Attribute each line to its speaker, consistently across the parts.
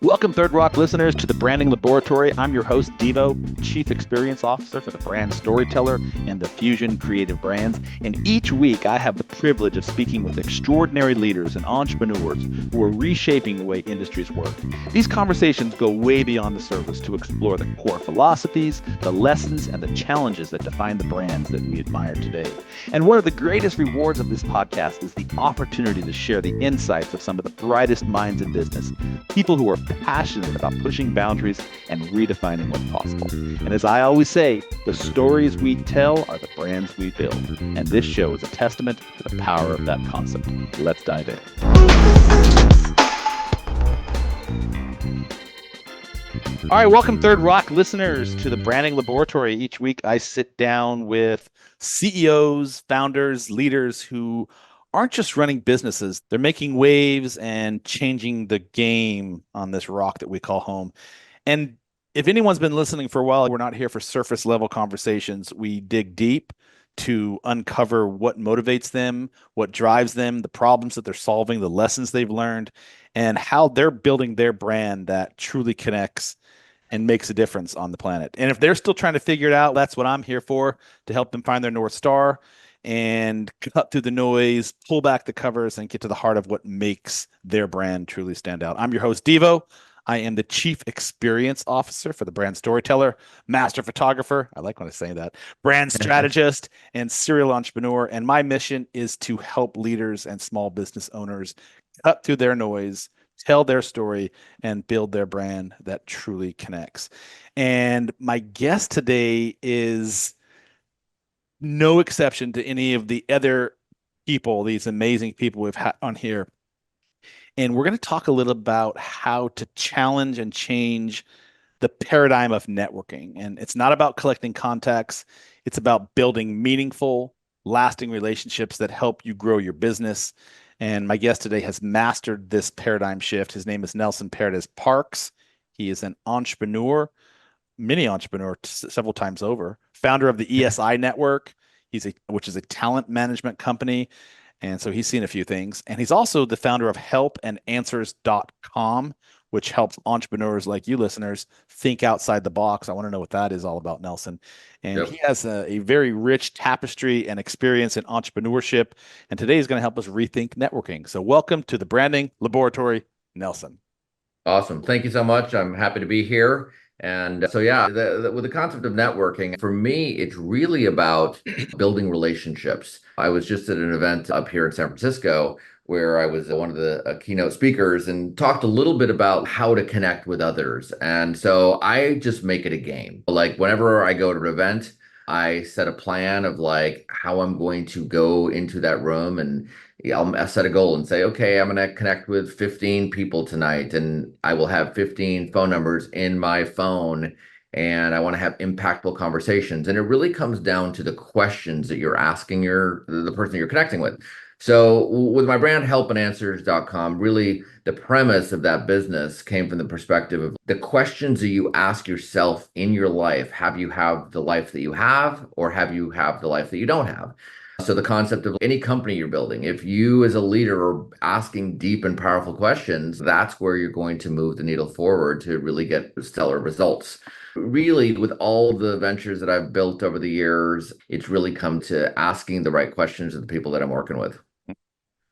Speaker 1: Welcome, Third Rock listeners, to the Branding Laboratory. I'm your host, Deevo, Chief Experience Officer for the Brand Storyteller and the Fusion Creative Brands. And each week, I have the privilege of speaking with extraordinary leaders and entrepreneurs who are reshaping the way industries work. These conversations go way beyond the surface to explore the core philosophies, the lessons, and the challenges that define the brands that we admire today. And one of the greatest rewards of this podcast is the opportunity to share the insights of some of the brightest minds in business, people who are passionate about pushing boundaries and redefining what's possible. And as I always say, the stories we tell are the brands we build. And this show is a testament to the power of that concept. Let's dive in. All right, welcome, Third Rock listeners, to the Branding Laboratory. Each week I sit down with CEOs, founders, leaders who aren't just running businesses. They're making waves and changing the game on this rock that we call home. And if anyone's been listening for a while, we're not here for surface level conversations. We dig deep to uncover what motivates them, what drives them, the problems that they're solving, the lessons they've learned, and how they're building their brand that truly connects and makes a difference on the planet. And if they're still trying to figure it out, that's what I'm here for, to help them find their North Star and cut through the noise, pull back the covers, and get to the heart of what makes their brand truly stand out. I'm your host, Deevo. I am the Chief Experience Officer for the Brand Storyteller, Master Photographer, I like when I say that, Brand Strategist, and Serial Entrepreneur. And my mission is to help leaders and small business owners cut through their noise, tell their story, and build their brand that truly connects. And my guest today is no exception to any of the other people, these amazing people we've had on here. And we're going to talk a little about how to challenge and change the paradigm of networking. And it's not about collecting contacts. It's about building meaningful, lasting relationships that help you grow your business. And my guest today has mastered this paradigm shift. His name is Nelson Paredes Parks. He is an entrepreneur, mini entrepreneur several times over, founder of the ESI Network, which is a talent management company. And so he's seen a few things. And he's also the founder of helpandanswers.com, which helps entrepreneurs like you listeners think outside the box. I want to know what that is all about, Nelson. And He has a very rich tapestry and experience in entrepreneurship. And today he's going to help us rethink networking. So welcome to the Branding Laboratory, Nelson.
Speaker 2: Awesome. Thank you so much. I'm happy to be here. And with the concept of networking, for me, it's really about building relationships. I was just at an event up here in San Francisco where I was one of the keynote speakers and talked a little bit about how to connect with others. And so I just make it a game. Like whenever I go to an event, I set a plan of like how I'm going to go into that room, and I'll set a goal and say, okay, I'm going to connect with 15 people tonight, and I will have 15 phone numbers in my phone, and I want to have impactful conversations. And it really comes down to the questions that you're asking the person you're connecting with. So with my brand helpandanswers.com, really the premise of that business came from the perspective of the questions that you ask yourself in your life. Have you have the life that you have, or have you have the life that you don't have? So the concept of any company you're building, if you as a leader are asking deep and powerful questions, that's where you're going to move the needle forward to really get stellar results. Really, with all the ventures that I've built over the years, it's really come to asking the right questions of the people that I'm working with.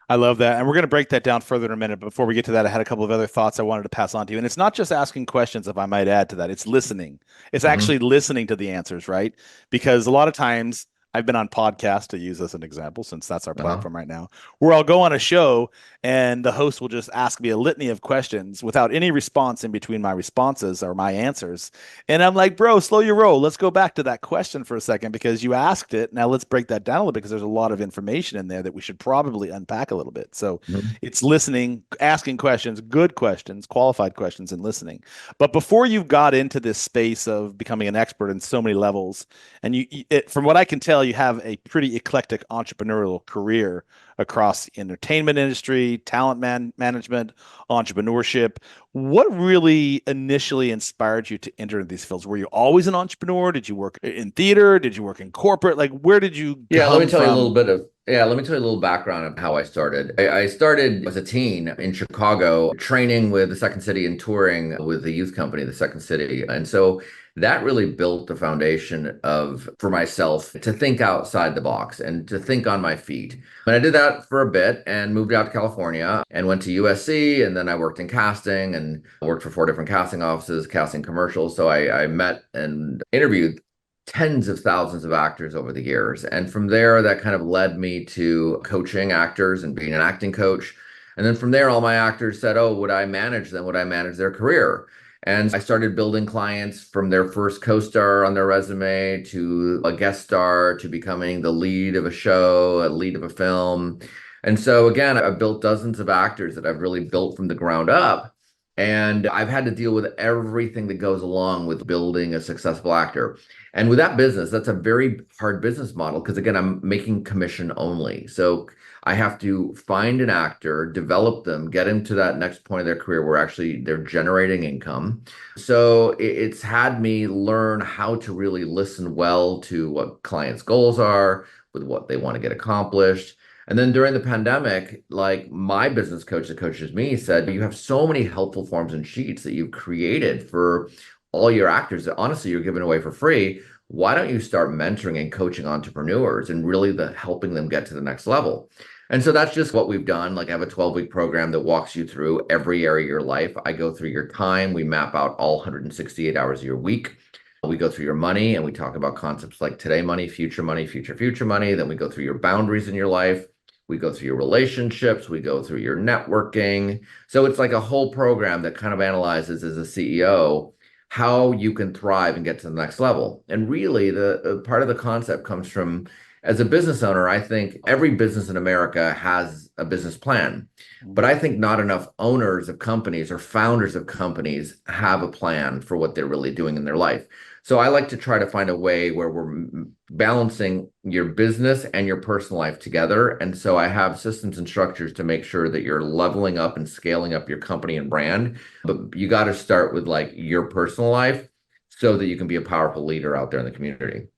Speaker 1: I love that. And we're going to break that down further in a minute. But before we get to that, I had a couple of other thoughts I wanted to pass on to you. And it's not just asking questions, if I might add to that. It's listening. It's actually listening to the answers, right? Because a lot of times I've been on podcasts, to use as an example, since that's our platform right now, where I'll go on a show and the host will just ask me a litany of questions without any response in between my responses or my answers. And I'm like, bro, slow your roll. Let's go back to that question for a second because you asked it. Now let's break that down a little bit because there's a lot of information in there that we should probably unpack a little bit. So it's listening, asking questions, good questions, qualified questions, and listening. But before you got into this space of becoming an expert in so many levels, and from what I can tell, tell you have a pretty eclectic entrepreneurial career across the entertainment industry, management, entrepreneurship. What really initially inspired you to enter these fields? Were you always an entrepreneur? Did you work in theater? Did you work in corporate? Like, where did you
Speaker 2: Yeah, let me
Speaker 1: come
Speaker 2: tell you a
Speaker 1: from?
Speaker 2: little bit of let me tell you a little background of how I started. I started as a teen in Chicago, training with the Second City and touring with the youth company, the Second City. And so that really built the foundation of for myself to think outside the box and to think on my feet. And I did that for a bit and moved out to California and went to USC. And then I worked in casting and worked for four different casting offices, casting commercials. So I met and interviewed tens of thousands of actors over the years. And from there, that kind of led me to coaching actors and being an acting coach. And then from there, all my actors said, oh, would I manage them? Would I manage their career? And I started building clients from their first co-star on their resume to a guest star to becoming the lead of a show, a lead of a film. And so again, I've built dozens of actors that I've really built from the ground up. And I've had to deal with everything that goes along with building a successful actor. And with that business, that's a very hard business model because, again, I'm making commission only. So I have to find an actor, develop them, get them to that next point of their career where actually they're generating income. So it's had me learn how to really listen well to what clients' goals are, with what they want to get accomplished. And then during the pandemic, like my business coach that coaches me said, you have so many helpful forms and sheets that you've created for all your actors that honestly you're giving away for free. Why don't you start mentoring and coaching entrepreneurs and really helping them get to the next level? And so that's just what we've done. Like I have a 12-week program that walks you through every area of your life. I go through your time. We map out all 168 hours of your week. We go through your money and we talk about concepts like today money, future money, future money. Then we go through your boundaries in your life. We go through your relationships. We go through your networking. So it's like a whole program that kind of analyzes as a CEO how you can thrive and get to the next level. And really, the part of the concept comes from as a business owner, I think every business in America has a business plan, but I think not enough owners of companies or founders of companies have a plan for what they're really doing in their life. So I like to try to find a way where we're balancing your business and your personal life together. And so I have systems and structures to make sure that you're leveling up and scaling up your company and brand. But you got to start with like your personal life so that you can be a powerful leader out there in the community.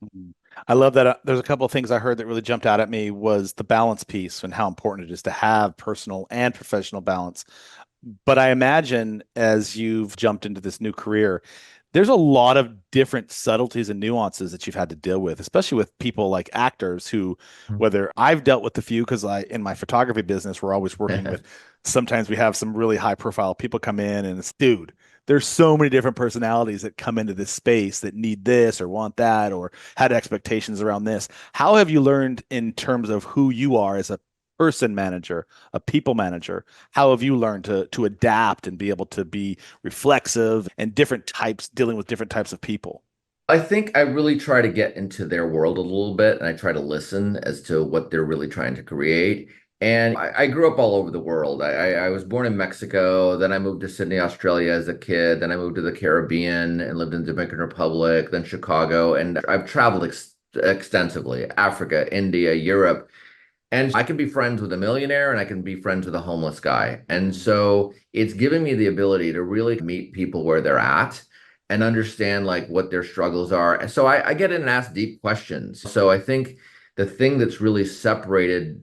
Speaker 1: I love that. There's a couple of things I heard that really jumped out at me was the balance piece and how important it is to have personal and professional balance. But I imagine as you've jumped into this new career, there's a lot of different subtleties and nuances that you've had to deal with, especially with people like actors who, whether I've dealt with a few, because in my photography business, we're always working with, sometimes we have some really high profile people come in and it's, dude, there's so many different personalities that come into this space that need this or want that or had expectations around this. How have you learned in terms of who you are as a person manager, a people manager? How have you learned to adapt and be able to be reflexive and different types, dealing with different types of people?
Speaker 2: I think I really try to get into their world a little bit and I try to listen as to what they're really trying to create. And I grew up all over the world. I was born in Mexico, then I moved to Sydney, Australia as a kid, then I moved to the Caribbean and lived in Dominican Republic, then Chicago, and I've traveled extensively, Africa, India, Europe. And I can be friends with a millionaire and I can be friends with a homeless guy. And so it's given me the ability to really meet people where they're at and understand like what their struggles are. And so I get in and ask deep questions. So I think the thing that's really separated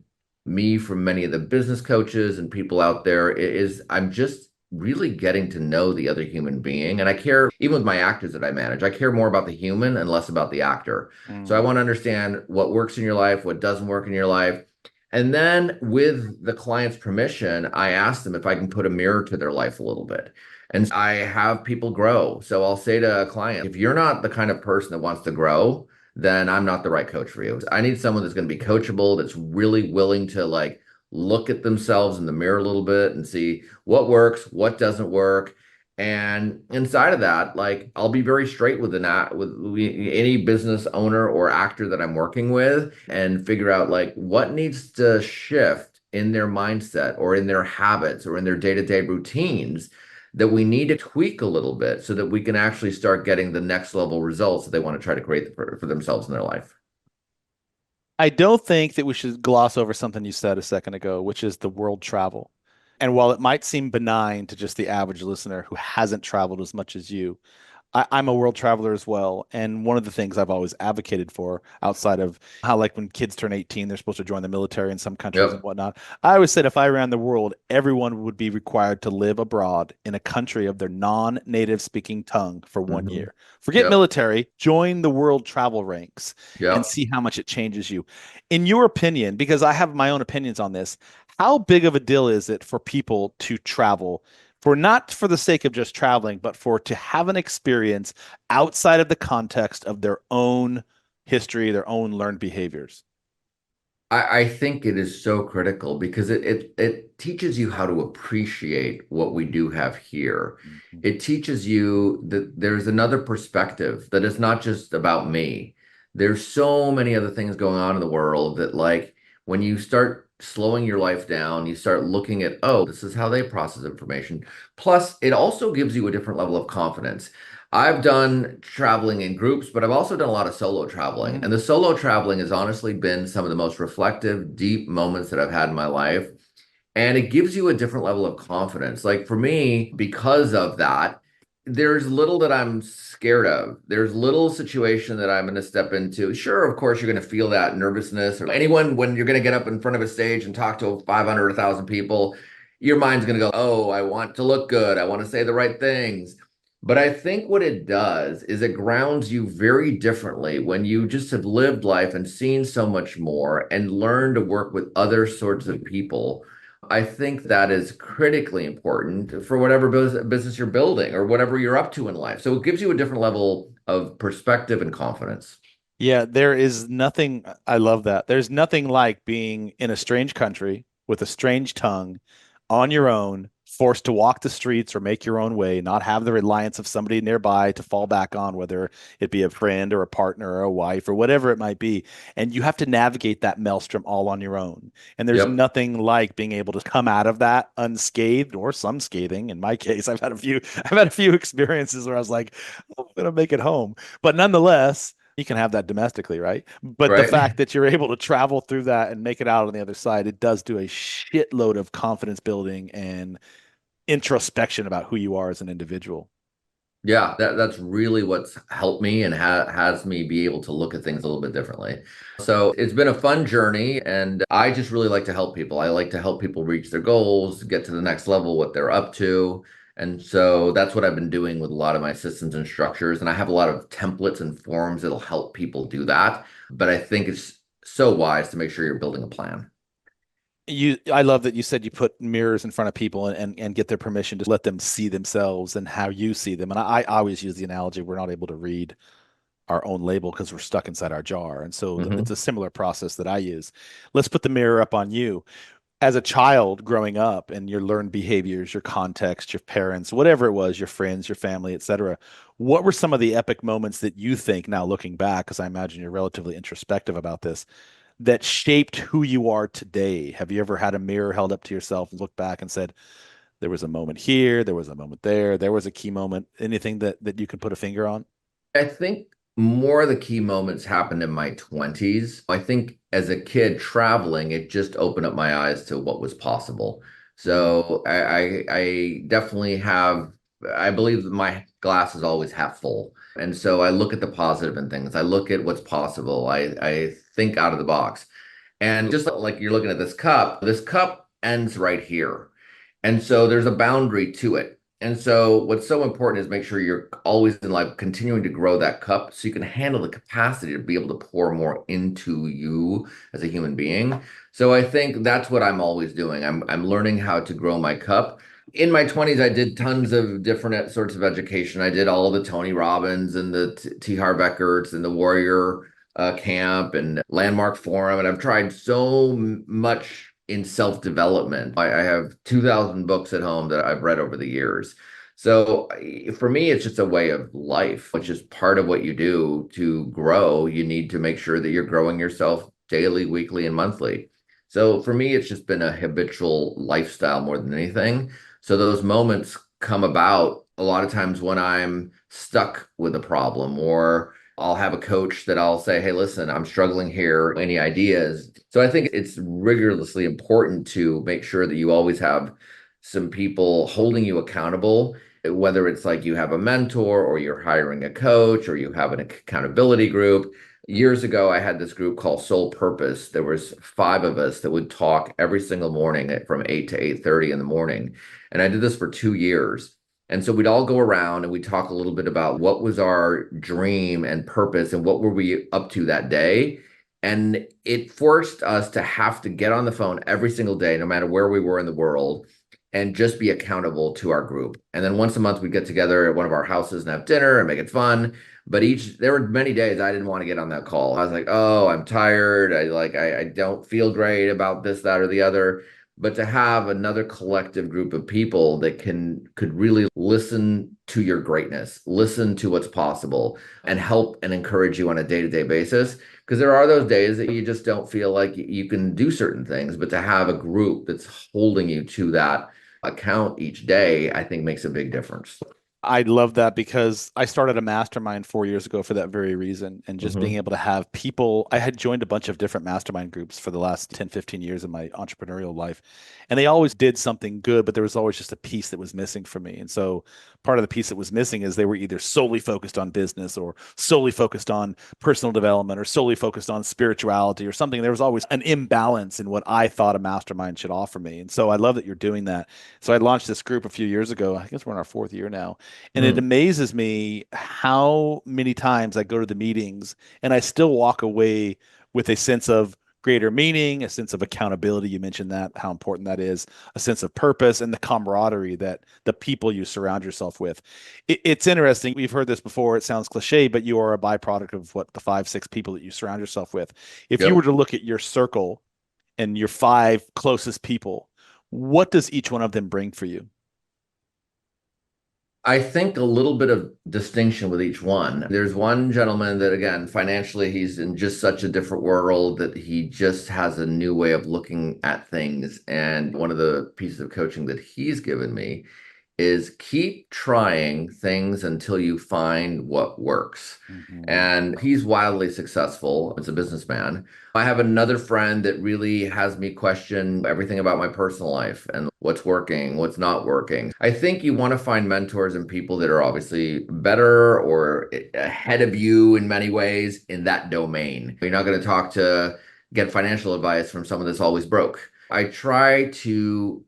Speaker 2: me from many of the business coaches and people out there is I'm just really getting to know the other human being. And I care, even with my actors that I manage, I care more about the human and less about the actor. So I
Speaker 1: Mm.
Speaker 2: want to understand what works in your life, what doesn't work in your life. And then with the client's permission, I ask them if I can put a mirror to their life a little bit. And I have people grow. So I'll say to a client, if you're not the kind of person that wants to grow, then I'm not the right coach for you. I need someone that's going to be coachable, that's really willing to like look at themselves in the mirror a little bit and see what works, what doesn't work. And inside of that, like I'll be very straight with any business owner or actor that I'm working with and figure out like what needs to shift in their mindset or in their habits or in their day-to-day routines that we need to tweak a little bit so that we can actually start getting the next level results that they want to try to create for themselves in their life.
Speaker 1: I don't think that we should gloss over something you said a second ago, which is the world travel. And while it might seem benign to just the average listener who hasn't traveled as much as you, I'm a world traveler as well. And one of the things I've always advocated for, outside of how, like, when kids turn 18, they're supposed to join the military in some countries and
Speaker 2: Yep.
Speaker 1: whatnot. I always said if I ran the world, everyone would be required to live abroad in a country of their non-native speaking tongue for one
Speaker 2: Hmm.
Speaker 1: year. Forget
Speaker 2: Yep.
Speaker 1: military, join the world travel ranks and
Speaker 2: Yep.
Speaker 1: see how much it changes you. In your opinion, because I have my own opinions on this, how big of a deal is it for people to travel? For not for the sake of just traveling, but for to have an experience outside of the context of their own history, their own learned behaviors.
Speaker 2: I think it is so critical because it teaches you how to appreciate what we do have here.
Speaker 1: Mhm.
Speaker 2: It teaches you that there's another perspective, that it's not just about me. There's so many other things going on in the world that, like, when you start slowing your life down, you start looking at, oh, this is how they process information. Plus, it also gives you a different level of confidence. I've done traveling in groups, but I've also done a lot of solo traveling.
Speaker 1: Mm.
Speaker 2: And the solo traveling has honestly been some of the most reflective, deep moments that I've had in my life. And it gives you a different level of confidence. Like for me, because of that, there's little that I'm scared of. There's little situation that I'm going to step into. Sure, of course, you're going to feel that nervousness. Or anyone, when you're going to get up in front of a stage and talk to 500, 1,000 people, your mind's going to go, oh, I want to look good. I want to say the right things. But I think what it does is it grounds you very differently when you just have lived life and seen so much more and learned to work with other sorts of people. I think that is critically important for whatever business you're building or whatever you're up to in life. So it gives you a different level of perspective and confidence.
Speaker 1: Yeah, there is nothing. I love that. There's nothing like being in a strange country with a strange tongue on your own, forced to walk the streets or make your own way, not have the reliance of somebody nearby to fall back on, whether it be a friend or a partner or a wife or whatever it might be. And you have to navigate that maelstrom all on your own. And there's
Speaker 2: Yep.
Speaker 1: nothing like being able to come out of that unscathed or some scathing. In my case, I've had a few experiences where I was like, "Oh, I'm gonna make it home." But nonetheless, you can have that domestically, right? But the
Speaker 2: Right.
Speaker 1: fact that you're able to travel through that and make it out on the other side, it does do a shitload of confidence building and introspection about who you are as an individual.
Speaker 2: Yeah, that's really what's helped me and has me be able to look at things a little bit differently. So it's been a fun journey, and I just really like to help people. I like to help people reach their goals, get to the next level, what they're up to. And so that's what I've been doing with a lot of my systems and structures. And I have a lot of templates and forms that'll help people do that. But I think it's so wise to make sure you're building a plan.
Speaker 1: I love that you said you put mirrors in front of people and get their permission to let them see themselves and how you see them. And I always use the analogy we're not able to read our own label because we're stuck inside our jar. And so it's
Speaker 2: Hmm.
Speaker 1: a similar process that I use. Let's put the mirror up on you. As a child growing up and your learned behaviors, your context, your parents, whatever it was, your friends, your family, etc. What were some of the epic moments that you think now looking back, because I imagine you're relatively introspective about this, that shaped who you are today? Have you ever had a mirror held up to yourself and looked back and said, there was a moment here, there was a moment there was a key moment, anything that you can put a finger on?
Speaker 2: I think more of the key moments happened in my 20s. I think as a kid traveling, it just opened up my eyes to what was possible.
Speaker 1: Mm.
Speaker 2: So I definitely have, I believe that my glass is always half full. And so I look at the positive in things. I look at what's possible. I think out of the box. And just like you're looking at this cup ends right here. And so there's a boundary to it. And so what's so important is make sure you're always in life continuing to grow that cup so you can handle the capacity to be able to pour more into you as a human being. So I think that's what I'm always doing. I'm learning how to grow my cup. In my 20s, I did tons of different sorts of education. I did all the Tony Robbins and the T. Harv Eckerts and the Warrior Camp and Landmark Forum, and I've tried so much in self-development. I have 2,000 books at home that I've read over the years. So for me, it's just a way of life, which is part of what you do to grow. You need to make sure that you're growing yourself daily, weekly, and monthly. So for me, it's just been a habitual lifestyle more than anything. So those moments come about a lot of times when I'm stuck with a problem or I'll have a coach that I'll say, hey, listen, I'm struggling here. Any ideas? So I think it's rigorously important to make sure that you always have some people holding you accountable, whether it's like you have a mentor or you're hiring a coach or you have an accountability group. Years ago, I had this group called Soul Purpose. There was five of us that would talk every single morning from 8 to 8:30 in the morning. And I did this for 2 years. And so we'd all go around and we'd talk a little bit about what was our dream and purpose and what were we up to that day. And it forced us to have to get on the phone every single day, no matter where we were in the world, and just be accountable to our group. And then once a month, we'd get together at one of our houses and have dinner and make it fun. But there were many days I didn't want to get on that call. I was like, oh, I'm tired. I don't feel great about this, that, or the other. But to have another collective group of people that could really listen to your greatness, listen to what's possible, and help and encourage you on a day-to-day basis. Because there are those days that you just don't feel like you can do certain things, but to have a group that's holding you to that account each day, I think makes a big difference.
Speaker 1: I love that because I started a mastermind 4 years ago for that very reason. And just being
Speaker 2: Hmm.
Speaker 1: able to have people, I had joined a bunch of different mastermind groups for the last 10, 15 years of my entrepreneurial life. And they always did something good, but there was always just a piece that was missing for me. And so part of the piece that was missing is they were either solely focused on business or solely focused on personal development or solely focused on spirituality or something. There was always an imbalance in what I thought a mastermind should offer me. And so I love that you're doing that. So I launched this group a few years ago. I guess we're in our fourth year now. And it
Speaker 2: Mm.
Speaker 1: amazes me how many times I go to the meetings and I still walk away with a sense of greater meaning, a sense of accountability. You mentioned that, how important that is, a sense of purpose, and the camaraderie that the people you surround yourself with. It's interesting. We've heard this before. It sounds cliche, but you are a byproduct of what the five, six people that you surround yourself with. If you were
Speaker 2: Yep.
Speaker 1: to look at your circle and your five closest people, what does each one of them bring for you?
Speaker 2: I think a little bit of distinction with each one. There's one gentleman that, again, financially, he's in just such a different world that he just has a new way of looking at things. And one of the pieces of coaching that he's given me is keep trying things until you find what works.
Speaker 1: Mhm.
Speaker 2: And he's wildly successful as a businessman. I have another friend that really has me question everything about my personal life and what's working, what's not working. I think you want to find mentors and people that are obviously better or ahead of you in many ways in that domain. You're not going to get financial advice from someone that's always broke. I try to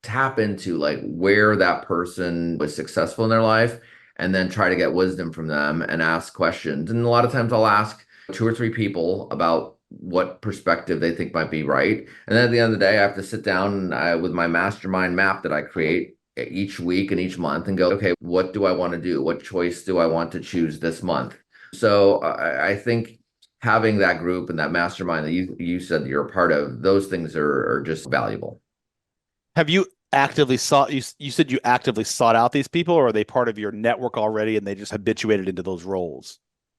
Speaker 2: tap into like where that person was successful in their life and then try to get wisdom from them and ask questions. And a lot of times I'll ask two or three people about what perspective they think might be right. And then at the end of the day, I have to sit down with my mastermind map that I create each week and each month and go, okay, what do I want to do? What choice do I want to choose this month? So I think having that group and that mastermind that you said you're a part of, those things are just valuable.
Speaker 1: Have you actively sought you said you actively sought out these people, or are they part of your network already and they just habituated into those roles?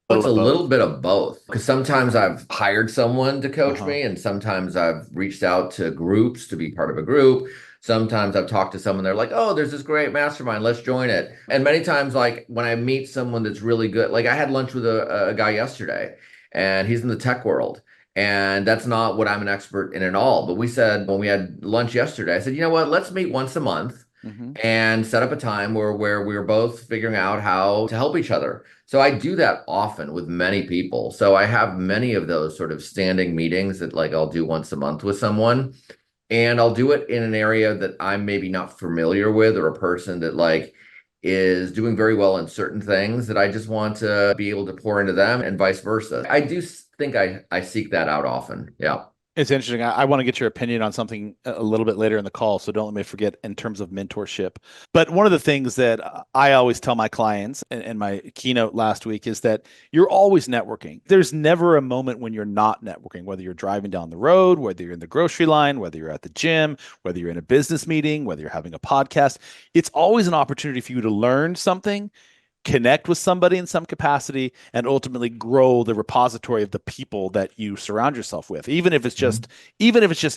Speaker 1: A
Speaker 2: It's
Speaker 1: little
Speaker 2: a
Speaker 1: of
Speaker 2: little
Speaker 1: both.
Speaker 2: bit of both because sometimes I've hired someone to coach
Speaker 1: Uh-huh.
Speaker 2: me, and sometimes I've reached out to groups to be part of a group. Sometimes I've talked to someone, they're like, oh, there's this great mastermind, let's join it. And many times, like when I meet someone that's really good, like I had lunch with a guy yesterday, and he's in the tech world. And that's not what I'm an expert in at all. But we said when we had lunch yesterday, I said, you know what, let's meet once a month
Speaker 1: Hmm.
Speaker 2: and set up a time where we were both figuring out how to help each other. So I do that often with many people. So I have many of those sort of standing meetings that like I'll do once a month with someone, and I'll do it in an area that I'm maybe not familiar with or a person that like is doing very well in certain things that I just want to be able to pour into them and vice versa. I do think I seek that out often. Yeah.
Speaker 1: It's interesting. I want to get your opinion on something a little bit later in the call, so don't let me forget in terms of mentorship. But one of the things that I always tell my clients in my keynote last week is that you're always networking. There's never a moment when you're not networking, whether you're driving down the road, whether you're in the grocery line, whether you're at the gym, whether you're in a business meeting, whether you're having a podcast. It's always an opportunity for you to learn something, connect with somebody in some capacity and ultimately grow the repository of the people that you surround yourself with,
Speaker 2: Mhm.
Speaker 1: even if it's just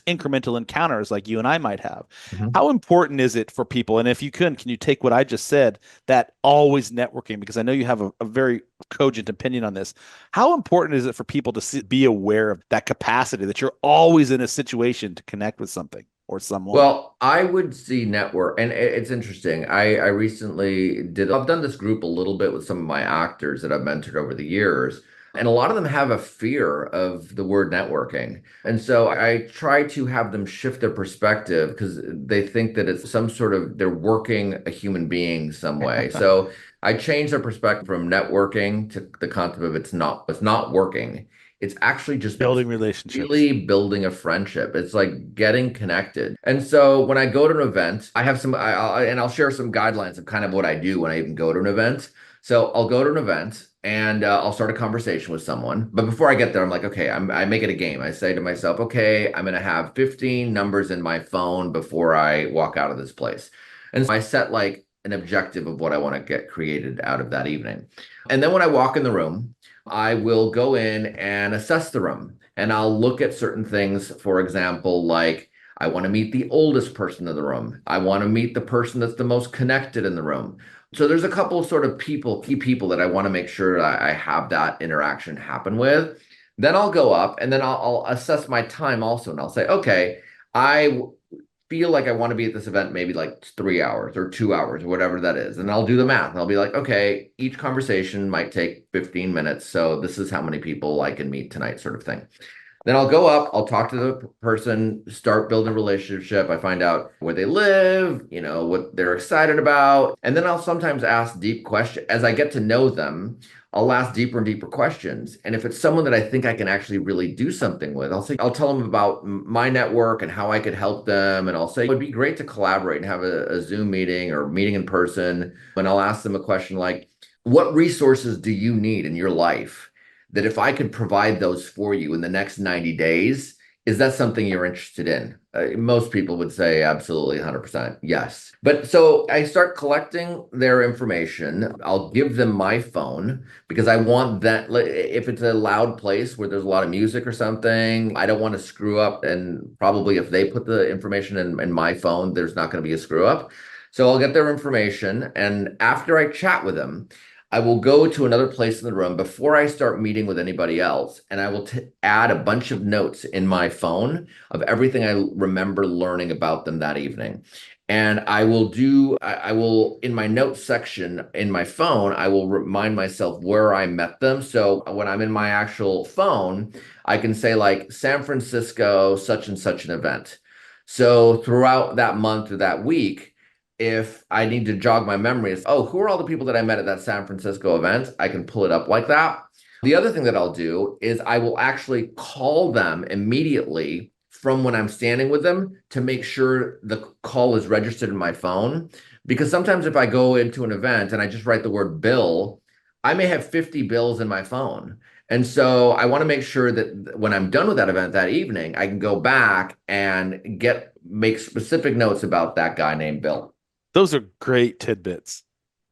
Speaker 1: incremental encounters like you and I might have.
Speaker 2: Mhm.
Speaker 1: How important is it for people? And if you can you take what I just said, that always networking, because I know you have a very cogent opinion on this. How important is it for people to be aware of that capacity that you're always in a situation to connect with something or someone?
Speaker 2: Well, I would see network, and it's interesting. I recently I've done this group a little bit with some of my actors that I've mentored over the years, and a lot of them have a fear of the word networking. And so I try to have them shift their perspective because they think that it's some sort of they're working a human being some way. So I change their perspective from networking to the concept of it's not working. It's actually just
Speaker 1: Building relationships.
Speaker 2: really building a friendship. It's like getting connected. And so when I go to an event, I have and I'll share some guidelines of kind of what I do when I even go to an event. So I'll go to an event and I'll start a conversation with someone. But before I get there, I'm like, okay, I make it a game. I say to myself, okay, I'm going to have 15 numbers in my phone before I walk out of this place. And so I set like an objective of what I want to get created out of that evening. And then when I walk in the room, I will go in and assess the room and I'll look at certain things. For example, like I want to meet the oldest person in the room. I want to meet the person that's the most connected in the room. So there's a couple of sort of key people that I want to make sure I have that interaction happen with. Then I'll go up and then I'll assess my time also. And I'll say, okay, I feel like I want to be at this event maybe like 3 hours or 2 hours or whatever that is. And I'll do the math. And I'll be like, okay, each conversation might take 15 minutes. So this is how many people I can meet tonight, sort of thing. Then I'll go up, I'll talk to the person, start building a relationship. I find out where they live, what they're excited about. And then I'll sometimes ask deep questions. As I get to know them, I'll ask deeper and deeper questions. And if it's someone that I think I can actually really do something with, I'll tell them about my network and how I could help them. And I'll say, it would be great to collaborate and have a Zoom meeting or meeting in person. And I'll ask them a question like, what resources do you need in your life? That if I could provide those for you in the next 90 days, is that something you're interested in? Most people would say absolutely 100% yes. But so I start collecting their information. I'll give them my phone because I want that. If it's a loud place where there's a lot of music or something, I don't want to screw up. And probably if they put the information in my phone, there's not going to be a screw up. So I'll get their information. And after I chat with them, I will go to another place in the room before I start meeting with anybody else, and I will add a bunch of notes in my phone of everything I remember learning about them that evening. And I will, in my notes section in my phone, I will remind myself where I met them. So when I'm in my actual phone, I can say like San Francisco, such and such an event. So throughout that month or that week, if I need to jog my memory, is oh, who are all the people that I met at that San Francisco event? I can pull it up like that. The other thing that I'll do is I will actually call them immediately from when I'm standing with them to make sure the call is registered in my phone. Because sometimes if I go into an event and I just write the word bill, I may have 50 bills in my phone. And so I want to make sure that when I'm done with that event that evening, I can go back and make specific notes about that guy named Bill.
Speaker 1: Those are great tidbits.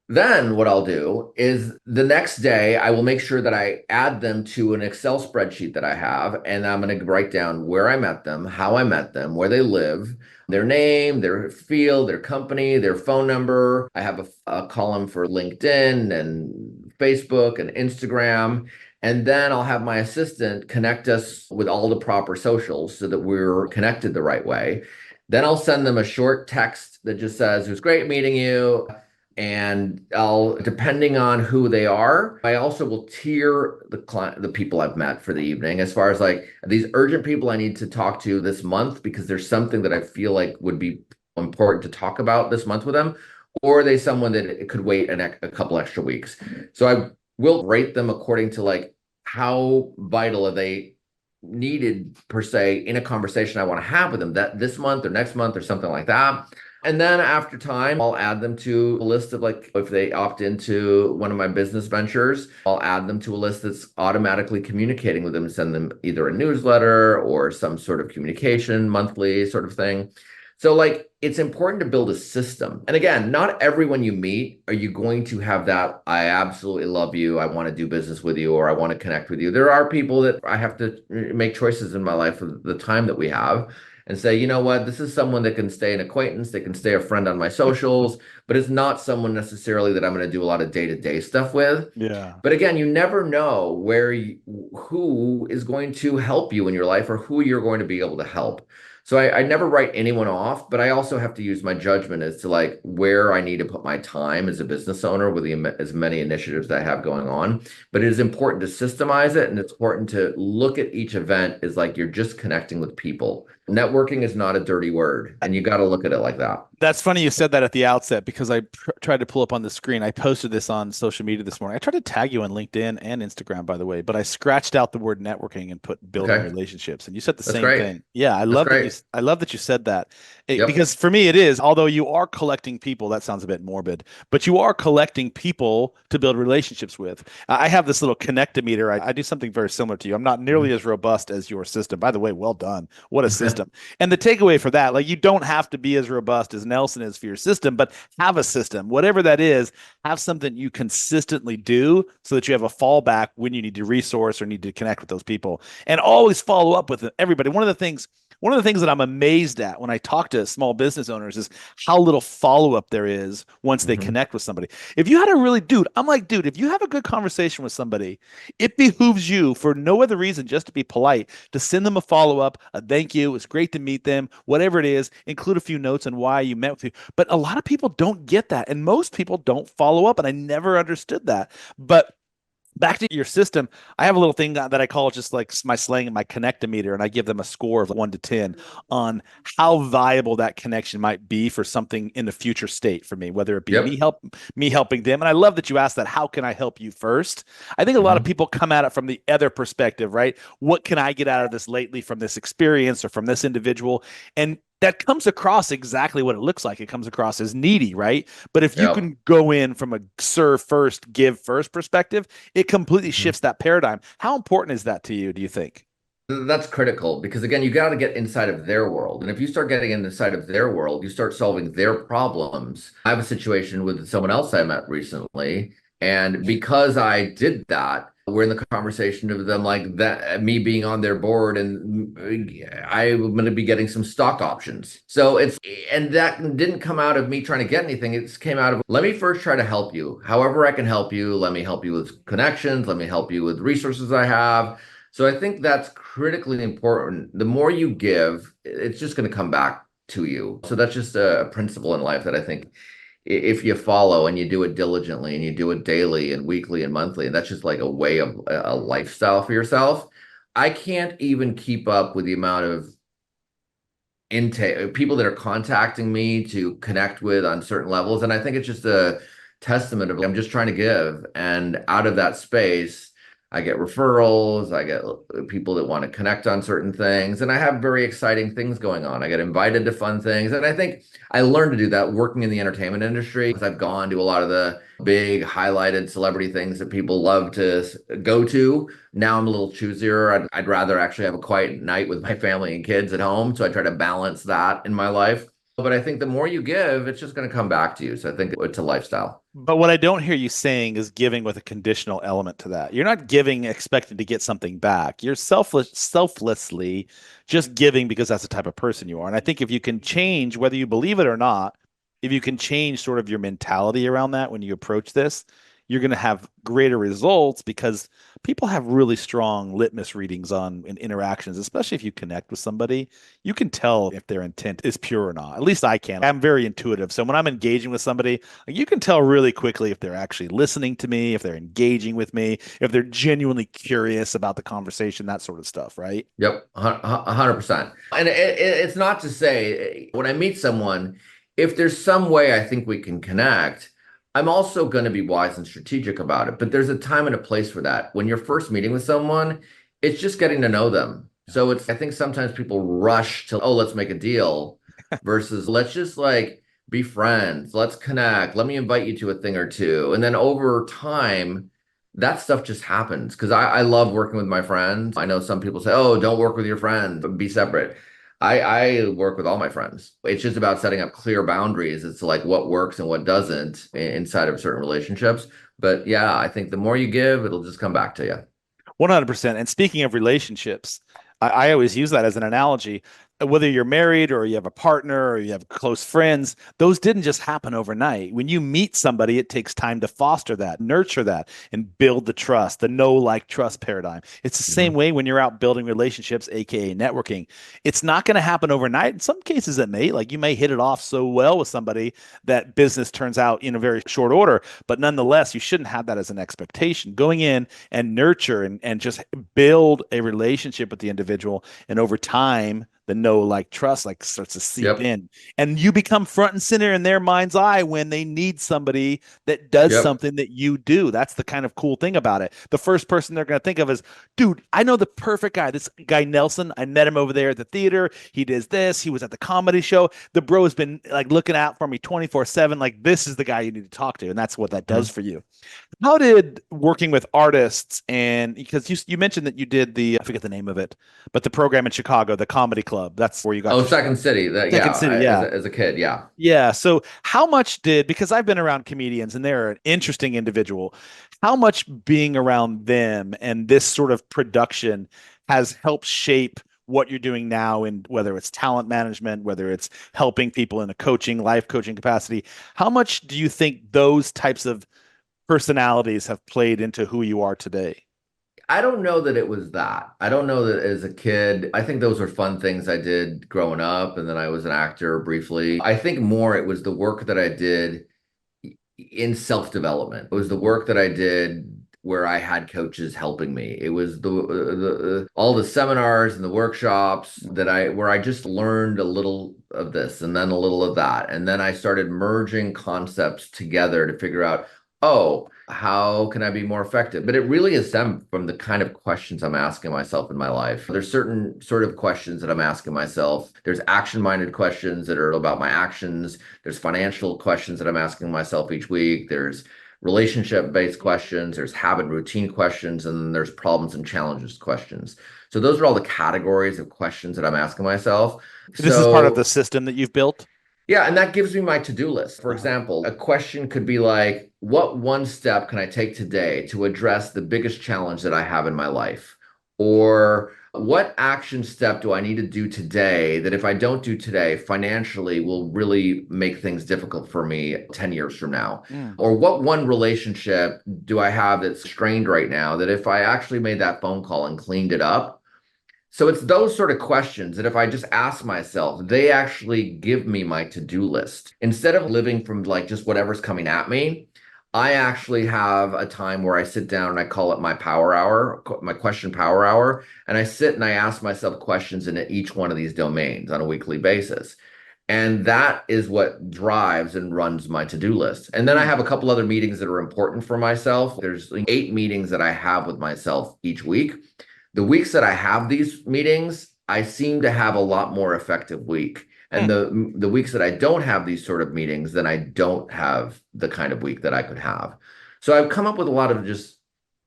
Speaker 2: Then what I'll do is the next day, I will make sure that I add them to an Excel spreadsheet that I have, and I'm going to write down where I met them, how I met them, where they live, their name, their field, their company, their phone number. I have a column for LinkedIn and Facebook and Instagram. And then I'll have my assistant connect us with all the proper socials so that we're connected the right way. Then I'll send them a short text that just says, it was great meeting you. And depending on who they are, I also will tier the people I've met for the evening as far as like these urgent people I need to talk to this month because there's something that I feel like would be important to talk about this month with them, or are they someone that it could wait a couple extra weeks. So I will rate them according to like how vital are they needed per se in a conversation I want to have with them that this month or next month or something like that. And then after time, I'll add them to a list of like, if they opt into one of my business ventures, I'll add them to a list that's automatically communicating with them, send them either a newsletter or some sort of communication monthly sort of thing. So like it's important to build a system. And again, not everyone you meet are you going to have that I absolutely love you, I want to do business with you, or I want to connect with you. There are people that I have to make choices in my life for the time that we have and say, you know what, this is someone that can stay an acquaintance, that can stay a friend on my socials, but it's not someone necessarily that I'm going to do a lot of day-to-day stuff with.
Speaker 1: Yeah.
Speaker 2: But again, you never know who is going to help you in your life or who you're going to be able to help. So I never write anyone off, but I also have to use my judgment as to like where I need to put my time as a business owner with as many initiatives that I have going on. But it is important to systemize it, and it's important to look at each event as like you're just connecting with people. Networking is not a dirty word, and you got to look at it like that.
Speaker 1: That's funny you said that at the outset because I tried to pull up on the screen. I posted this on social media this morning. I tried to tag you on LinkedIn and Instagram, by the way, but I scratched out the word networking and put building
Speaker 2: Okay,
Speaker 1: relationships. And you said the
Speaker 2: that's
Speaker 1: same
Speaker 2: great.
Speaker 1: thing. Yeah,
Speaker 2: That's great.
Speaker 1: I love that you said that.
Speaker 2: Yep.
Speaker 1: Because for me it is, although you are collecting people, that sounds a bit morbid, but you are collecting people to build relationships with. I have this little connectometer. I do something very similar to you. I'm not nearly as robust as your system. By the way, well done. What a system. And the takeaway for that, like you don't have to be as robust as Nelson is for your system, but have a system, whatever that is, have something you consistently do so that you have a fallback when you need to resource or need to connect with those people and always follow up with everybody. One of the things that I'm amazed at when I talk to small business owners is how little follow up there is once they
Speaker 2: Mhm.
Speaker 1: connect with somebody. If you had a really, dude, I'm like, dude, if you have a good conversation with somebody, it behooves you for no other reason just to be polite, to send them a follow up, a thank you. It's great to meet them, whatever it is, include a few notes on why you met with you. But a lot of people don't get that. And most people don't follow up. And I never understood that. But back to your system, I have a little thing that I call just like my slang and my connectometer, and I give them a score of 1 to 10 on how viable that connection might be for something in the future state for me, whether it be
Speaker 2: Yep.
Speaker 1: me helping them. And I love that you asked that. How can I help you first? I think a lot of
Speaker 2: Mhm.
Speaker 1: people come at it from the other perspective, right? What can I get out of this lately from this experience or from this individual? And that comes across exactly what it looks like. It comes across as needy, right? But if you
Speaker 2: Yep.
Speaker 1: can go in from a serve first, give first perspective, it completely
Speaker 2: Mhm.
Speaker 1: shifts that paradigm. How important is that to you, do you think?
Speaker 2: That's critical because again, you got to get inside of their world. And if you start getting inside of their world, you start solving their problems. I have a situation with someone else I met recently, and because I did that, we're in the conversation of them like that, me being on their board, and I'm going to be getting some stock options. So and that didn't come out of me trying to get anything. It came out of let me first try to help you. However, I can help you. Let me help you with connections. Let me help you with resources I have. So I think that's critically important. The more you give, it's just going to come back to you. So that's just a principle in life that I think if you follow and you do it diligently and you do it daily and weekly and monthly, and that's just like a way of a lifestyle for yourself. I can't even keep up with the amount of intake people that are contacting me to connect with on certain levels. And I think it's just a testament of I'm just trying to give. And out of that space, I get referrals, I get people that want to connect on certain things, and I have very exciting things going on. I get invited to fun things. And I think I learned to do that working in the entertainment industry because I've gone to a lot of the big highlighted celebrity things that people love to go to. Now I'm a little choosier. I'd rather actually have a quiet night with my family and kids at home. So I try to balance that in my life. But I think the more you give, it's just going to come back to you. So I think it's a lifestyle.
Speaker 1: But what I don't hear you saying is giving with a conditional element to that. You're not giving expecting to get something back. You're selflessly just giving because that's the type of person you are. And I think if you can change, whether you believe it or not, if you can change sort of your mentality around that when you approach this, you're going to have greater results because people have really strong litmus readings on in interactions, especially if you connect with somebody. You can tell if their intent is pure or not. At least I can. I'm very intuitive. So when I'm engaging with somebody, like you can tell really quickly if they're actually listening to me, if they're engaging with me, if they're genuinely curious about the conversation, that sort of stuff, right?
Speaker 2: Yep, 100%. And it's not to say when I meet someone, if there's some way I think we can connect, I'm also going to be wise and strategic about it. But there's a time and a place for that. When you're first meeting with someone, it's just getting to know them. So I think sometimes people rush to, oh, let's make a deal versus let's just like be friends, let's connect, let me invite you to a thing or two. And then over time, that stuff just happens because I love working with my friends. I know some people say, oh, don't work with your friends, but be separate. I work with all my friends. It's just about setting up clear boundaries. It's like what works and what doesn't inside of certain relationships. But yeah, I think the more you give, it'll just come back to you.
Speaker 1: 100%. And speaking of relationships, I always use that as an analogy. Whether you're married or you have a partner or you have close friends, those didn't just happen overnight. When you meet somebody, it takes time to foster that, nurture that, and build the trust, the know, like, trust paradigm. It's the same
Speaker 2: Mhm.
Speaker 1: way when you're out building relationships, AKA networking. It's not going to happen overnight. In some cases, it may. Like you may hit it off so well with somebody that business turns out in a very short order. But nonetheless, you shouldn't have that as an expectation. Going in and nurture and just build a relationship with the individual. And over time, the know, like, trust, like, starts to seep
Speaker 2: Yep.
Speaker 1: in. And you become front and center in their mind's eye when they need somebody that does
Speaker 2: Yep.
Speaker 1: something that you do. That's the kind of cool thing about it. The first person they're going to think of is, dude, I know the perfect guy. This guy, Nelson, I met him over there at the theater. He does this. He was at the comedy show. The bro has been like looking out for me 24/7. Like, this is the guy you need to talk to. And that's what that does
Speaker 2: Mhm.
Speaker 1: for you. How did working with artists, and because you mentioned that you did the, I forget the name of it, but the program in Chicago, the comedy club, that's where you got
Speaker 2: Oh,
Speaker 1: your start.
Speaker 2: Second City. That
Speaker 1: Second
Speaker 2: yeah.
Speaker 1: City, yeah.
Speaker 2: As a kid, yeah.
Speaker 1: Yeah. So how much did, because I've been around comedians and they're an interesting individual, how much being around them and this sort of production has helped shape what you're doing now, and whether it's talent management, whether it's helping people in a coaching, life coaching capacity, how much do you think those types of personalities have played into who you are today?
Speaker 2: I don't know that it was that. I don't know that as a kid. I think those were fun things I did growing up, and then I was an actor briefly. I think more it was the work that I did in self-development. It was the work that I did where I had coaches helping me. It was the all the seminars and the workshops that I where I just learned a little of this and then a little of that. And then I started merging concepts together to figure out, oh, how can I be more effective? But it really is stemmed from the kind of questions I'm asking myself in my life. There's certain sort of questions that I'm asking myself. There's action-minded questions that are about my actions. There's financial questions that I'm asking myself each week. There's relationship-based questions. There's habit and routine questions. And then there's problems and challenges questions. So those are all the categories of questions that I'm asking myself.
Speaker 1: This is part of the
Speaker 2: So
Speaker 1: system that you've built.
Speaker 2: yeah, and that gives me my to-do list. For
Speaker 1: Uh-huh.
Speaker 2: example, a question could be like, what one step can I take today to address the biggest challenge that I have in my life? Or what action step do I need to do today that if I don't do today, financially will really make things difficult for me 10 years from now?
Speaker 1: Mm.
Speaker 2: Or what one relationship do I have that's strained right now that if I actually made that phone call and cleaned it up, so it's those sort of questions that if I just ask myself, they actually give me my to-do list. Instead of living from like just whatever's coming at me, I actually have a time where I sit down and I call it my power hour, my question power hour, and I sit and I ask myself questions in each one of these domains on a weekly basis. And that is what drives and runs my to-do list. And then I
Speaker 1: Mm.
Speaker 2: have a couple other meetings that are important for myself. There's 8 meetings that I have with myself each week. The weeks that I have these meetings, I seem to have a lot more effective week. And
Speaker 1: Mm.
Speaker 2: the weeks that I don't have these sort of meetings, then I don't have the kind of week that I could have. So I've come up with a lot of just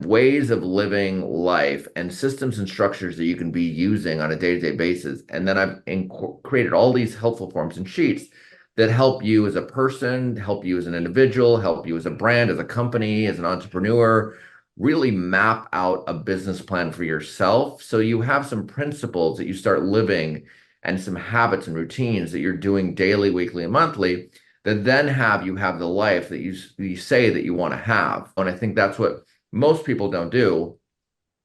Speaker 2: ways of living life and systems and structures that you can be using on a day-to-day basis. And then I've created all these helpful forms and sheets that help you as a person, help you as an individual, help you as a brand, as a company, as an entrepreneur, really map out a business plan for yourself so you have some principles that you start living and some habits and routines that you're doing daily, weekly, and monthly that then have the life that you say that you want to have. And I think that's what most people don't do.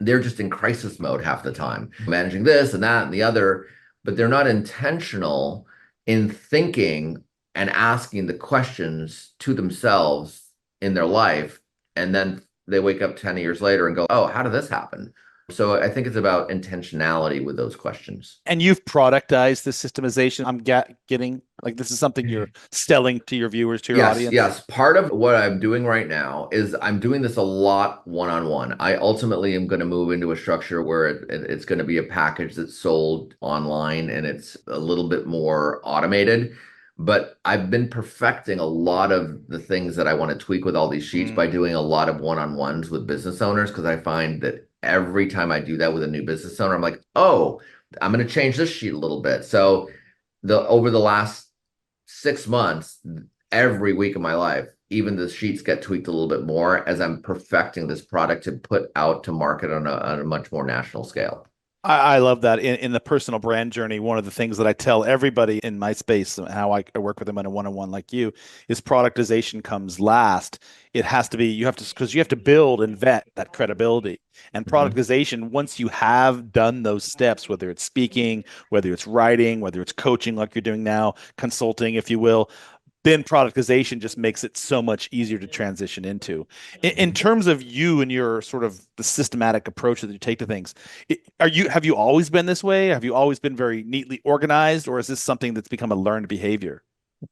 Speaker 2: They're just in crisis mode half the time, managing this and that and the other, but they're not intentional in thinking and asking the questions to themselves in their life. And then they wake up 10 years later and go, oh, how did this happen? So I think it's about intentionality with those questions.
Speaker 1: And you've productized this systemization. I'm getting like this is something you're selling to your viewers, to your
Speaker 2: Yes,
Speaker 1: audience.
Speaker 2: yes. Part of what I'm doing right now is I'm doing this a lot one-on-one. I ultimately am going to move into a structure where it's going to be a package that's sold online and it's a little bit more automated. But I've been perfecting a lot of the things that I want to tweak with all these sheets by
Speaker 1: Mm.
Speaker 2: doing a lot of one-on-ones with business owners because I find that every time I do that with a new business owner, I'm like, oh, I'm going to change this sheet a little bit. So the over the last 6 months, every week of my life, even the sheets get tweaked a little bit more as I'm perfecting this product to put out to market on a much more national scale.
Speaker 1: I love that in the personal brand journey. One of the things that I tell everybody in my space, and how I work with them in a one-on-one like you, is productization comes last. It has to be, you have to, because you have to build and vet that credibility. And
Speaker 2: Mhm.
Speaker 1: productization, once you have done those steps, whether it's speaking, whether it's writing, whether it's coaching like you're doing now, consulting, if you will, then productization just makes it so much easier to transition into. In
Speaker 2: Mhm.
Speaker 1: terms of you and your sort of the systematic approach that you take to things, have you always been this way? Have you always been very neatly organized, or is this something that's become a learned behavior?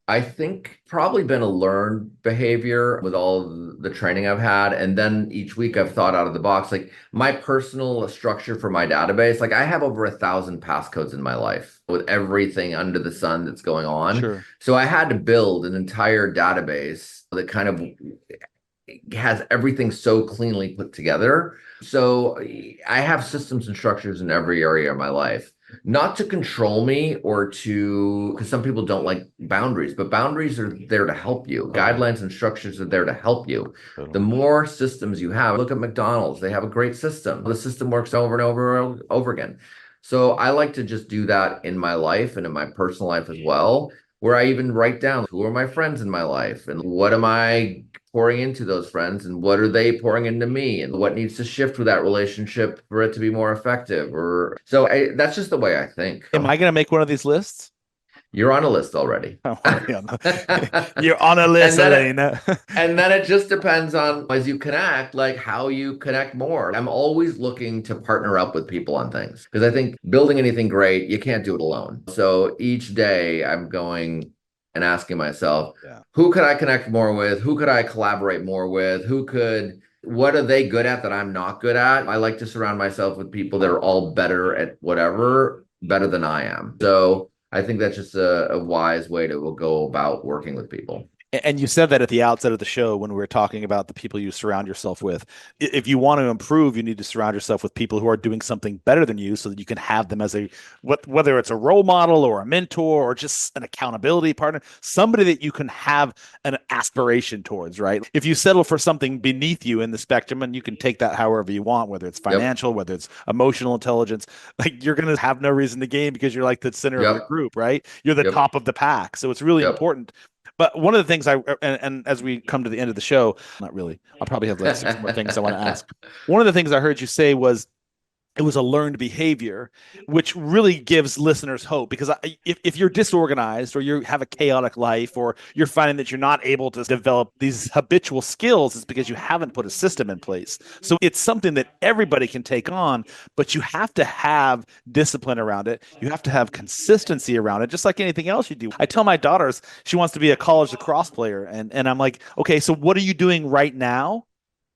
Speaker 2: I think probably been a learned behavior with all the training I've had. And then each week I've thought out of the box. Like my personal structure for my database, like I have over 1,000 passcodes in my life with everything under the sun that's going on.
Speaker 1: Sure.
Speaker 2: So I had to build an entire database that kind of has everything so cleanly put together. So I have systems and structures in every area of my life, not to control me or to, because some people don't like boundaries, but boundaries are there to help you.
Speaker 1: Totally.
Speaker 2: Guidelines and structures are there to help you. The
Speaker 1: Totally.
Speaker 2: more systems you have, look at McDonald's, they have a great system. The system works over and over and over again. So I like to just do that in my life and in my personal life as well, where I even write down who are my friends in my life and what am I pouring into those friends and what are they pouring into me and what needs to shift with that relationship for it to be more effective or so that's just the way I think.
Speaker 1: Am I going to make one of these lists?
Speaker 2: You're on a list already.
Speaker 1: I want to be on the,
Speaker 2: and
Speaker 1: you're on a list,
Speaker 2: then it,
Speaker 1: Elena.
Speaker 2: and then it just depends on as you connect, like how you connect more. I'm always looking to partner up with people on things because I think building anything great, you can't do it alone. So each day I'm going and asking myself,
Speaker 1: Yeah.
Speaker 2: who could I connect more with? Who could I collaborate more with? What are they good at that I'm not good at? I like to surround myself with people that are all better at whatever, better than I am. So I think that's just a wise way to go about working with people.
Speaker 1: And you said that at the outset of the show when we were talking about the people you surround yourself with. If you want to improve, you need to surround yourself with people who are doing something better than you so that you can have them as whether it's a role model or a mentor or just an accountability partner, somebody that you can have an aspiration towards, right? If you settle for something beneath you in the spectrum and you can take that however you want, whether it's
Speaker 2: Yep.
Speaker 1: financial, whether it's emotional intelligence, like you're going to have no reason to gain because you're like the center of your
Speaker 2: Yep.
Speaker 1: group, right? You're the
Speaker 2: Yep.
Speaker 1: top of the pack. So it's really
Speaker 2: Yep.
Speaker 1: important. But one of the things and as we come to the end of the show, not really, I'll probably have like six more things I want to ask. One of the things I heard you say was it was a learned behavior, which really gives listeners hope because if you're disorganized or you have a chaotic life or you're finding that you're not able to develop these habitual skills, it's because you haven't put a system in place. So it's something that everybody can take on, but you have to have discipline around it. You have to have consistency around it, just like anything else you do. I tell my daughters she wants to be a college lacrosse player, and I'm like, okay, so what are you doing right now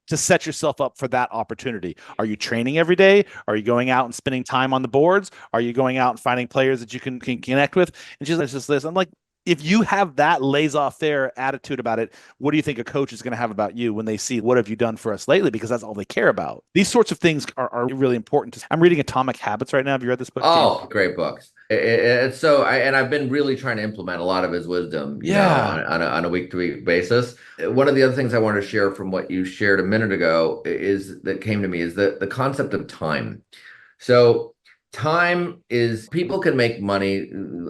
Speaker 1: to set yourself up for that opportunity? Are you training every day? Are you going out and spending time on the boards? Are you going out and finding players that you can connect with? And she's like, just this. I'm like, if you have that lays off there attitude about it, what do you think a coach is going to have about you when they see what have you done for us lately? Because that's all they care about. These sorts of things are really important. I'm reading Atomic Habits right now. Have you read this book, James?
Speaker 2: Oh, great books. It's so and I've been really trying to implement a lot of his wisdom,
Speaker 1: Yeah.
Speaker 2: on a week-to-week basis. One of the other things I wanted to share from what you shared a minute ago is that came to me is the concept of time. So time is people can make money,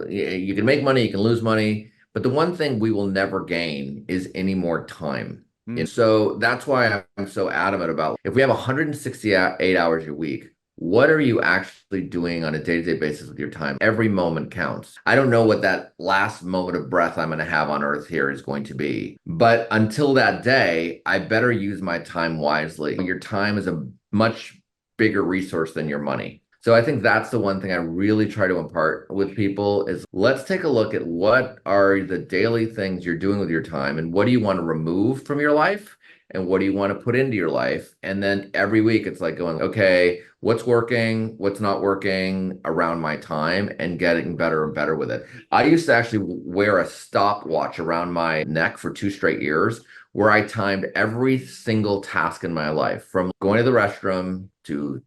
Speaker 2: you can make money, you can lose money, but the one thing we will never gain is any more time.
Speaker 1: Mm.
Speaker 2: And so that's why I'm so adamant about if we have 168 hours a week, what are you actually doing on a day-to-day basis with your time? Every moment counts. I don't know what that last moment of breath I'm going to have on earth here is going to be. But until that day, I better use my time wisely. Your time is a much bigger resource than your money. So I think that's the one thing I really try to impart with people is let's take a look at what are the daily things you're doing with your time and what do you want to remove from your life and what do you want to put into your life? And then every week it's like going, okay, what's working, what's not working around my time and getting better and better with it. I used to actually wear a stopwatch around my neck for 2 straight years where I timed every single task in my life from going to the restroom to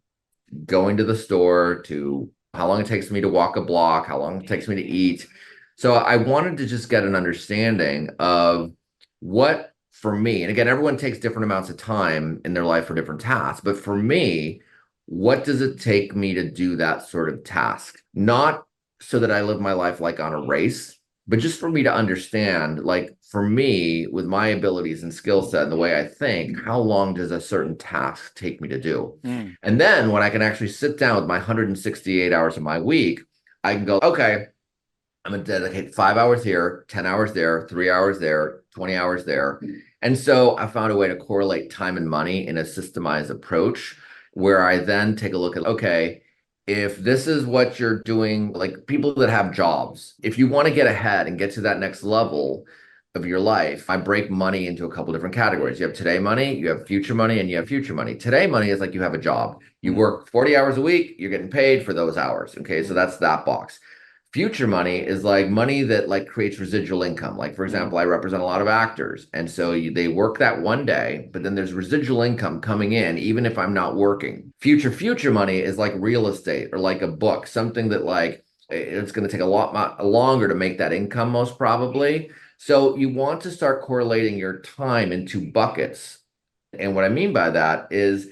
Speaker 2: going to the store to how long it takes me to walk a block, how long it takes me to eat. So I wanted to just get an understanding of what for me, and again, everyone takes different amounts of time in their life for different tasks, but for me, what does it take me to do that sort of task? Not so that I live my life like on a race, but just for me to understand, like for me, with my abilities and skill set and the way I think, how long does a certain task take me to do?
Speaker 1: Mm.
Speaker 2: And then when I can actually sit down with my 168 hours of my week, I can go, okay, I'm going to dedicate 5 hours here, 10 hours there, 3 hours there, 20 hours there. And so I found a way to correlate time and money in a systemized approach where I then take a look at, okay, if this is what you're doing, like people that have jobs, if you want to get ahead and get to that next level of your life, I break money into a couple different categories. You have today money, you have future money, and you have future money. Today money is like you have a job. You work 40 hours a week, you're getting paid for those hours. Okay, so that's that box. Future money is like money that like creates residual income. Like for example, I represent a lot of actors, and so they work that one day, but then there's residual income coming in even if I'm not working. Future money is like real estate or like a book, something that like it's going to take a lot longer to make that income most probably. So you want to start correlating your time into buckets. And what I mean by that is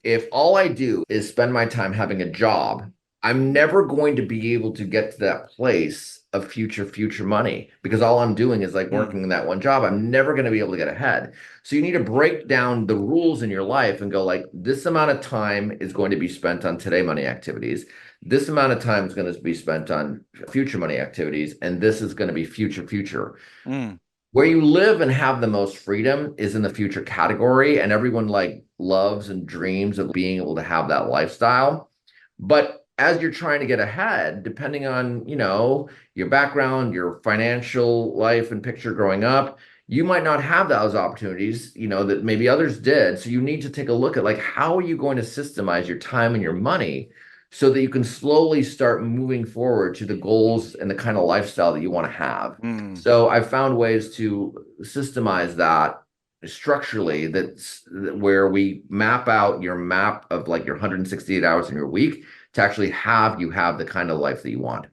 Speaker 2: if all I do is spend my time having a job, I'm never going to be able to get to that place of future money because all I'm doing is like working in that one job. I'm never going to be able to get ahead. So you need to break down the rules in your life and go like this amount of time is going to be spent on today money activities. This amount of time is going to be spent on future money activities, and this is going to be future.
Speaker 1: Mm.
Speaker 2: Where you live and have the most freedom is in the future category, and everyone like loves and dreams of being able to have that lifestyle. But as you're trying to get ahead, depending on, your background, your financial life and picture growing up, you might not have those opportunities, that maybe others did. So you need to take a look at like how are you going to systemize your time and your money so that you can slowly start moving forward to the goals and the kind of lifestyle that you want to have.
Speaker 1: Mm.
Speaker 2: So I've found ways to systemize that structurally that's where we map out your map of like your 168 hours in your week to actually have the kind of life that you want.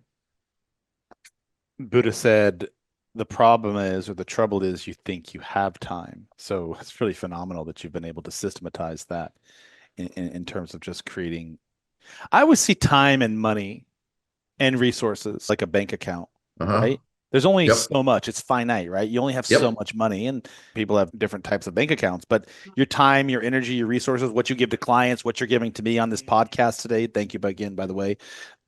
Speaker 1: Buddha said the problem is, or the trouble is, you think you have time. So it's really phenomenal that you've been able to systematize that in terms of just creating. I always see time and money and resources like a bank account,
Speaker 2: Uh-huh.
Speaker 1: right? There's only
Speaker 2: Yep.
Speaker 1: so much. It's finite, right? You only have so
Speaker 2: Yep.
Speaker 1: much money, and people have different types of bank accounts. But your time, your energy, your resources, what you give to clients, what you're giving to me on this podcast today. Thank you again, by the way.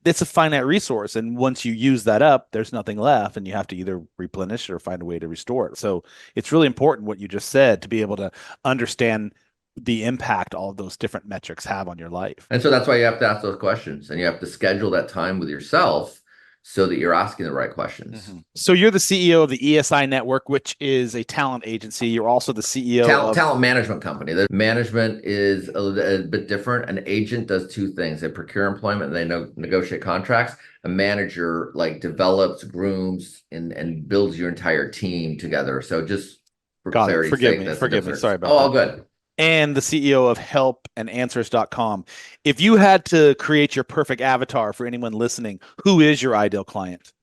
Speaker 1: It's a finite resource. And once you use that up, there's nothing left, and you have to either replenish it or find a way to restore it. So it's really important what you just said to be able to understand the impact all of those different metrics have on your life.
Speaker 2: And so that's why you have to ask those questions and you have to schedule that time with yourself so that you're asking the right questions.
Speaker 1: So you're the CEO of the ESI Network, which is a talent agency. You're also the CEO of
Speaker 2: Talent management company. The management is a bit different. An agent does two things. They procure employment and they negotiate contracts. A manager like develops, grooms, and builds your entire team together. So just for
Speaker 1: Got it.
Speaker 2: clarity's
Speaker 1: Forgive
Speaker 2: sake,
Speaker 1: me.
Speaker 2: that's the
Speaker 1: Forgive me. Sorry
Speaker 2: difference.
Speaker 1: about
Speaker 2: Oh, all
Speaker 1: that.
Speaker 2: good.
Speaker 1: And the CEO of helpandanswers.com. If you had to create your perfect avatar for anyone listening, who is your ideal client?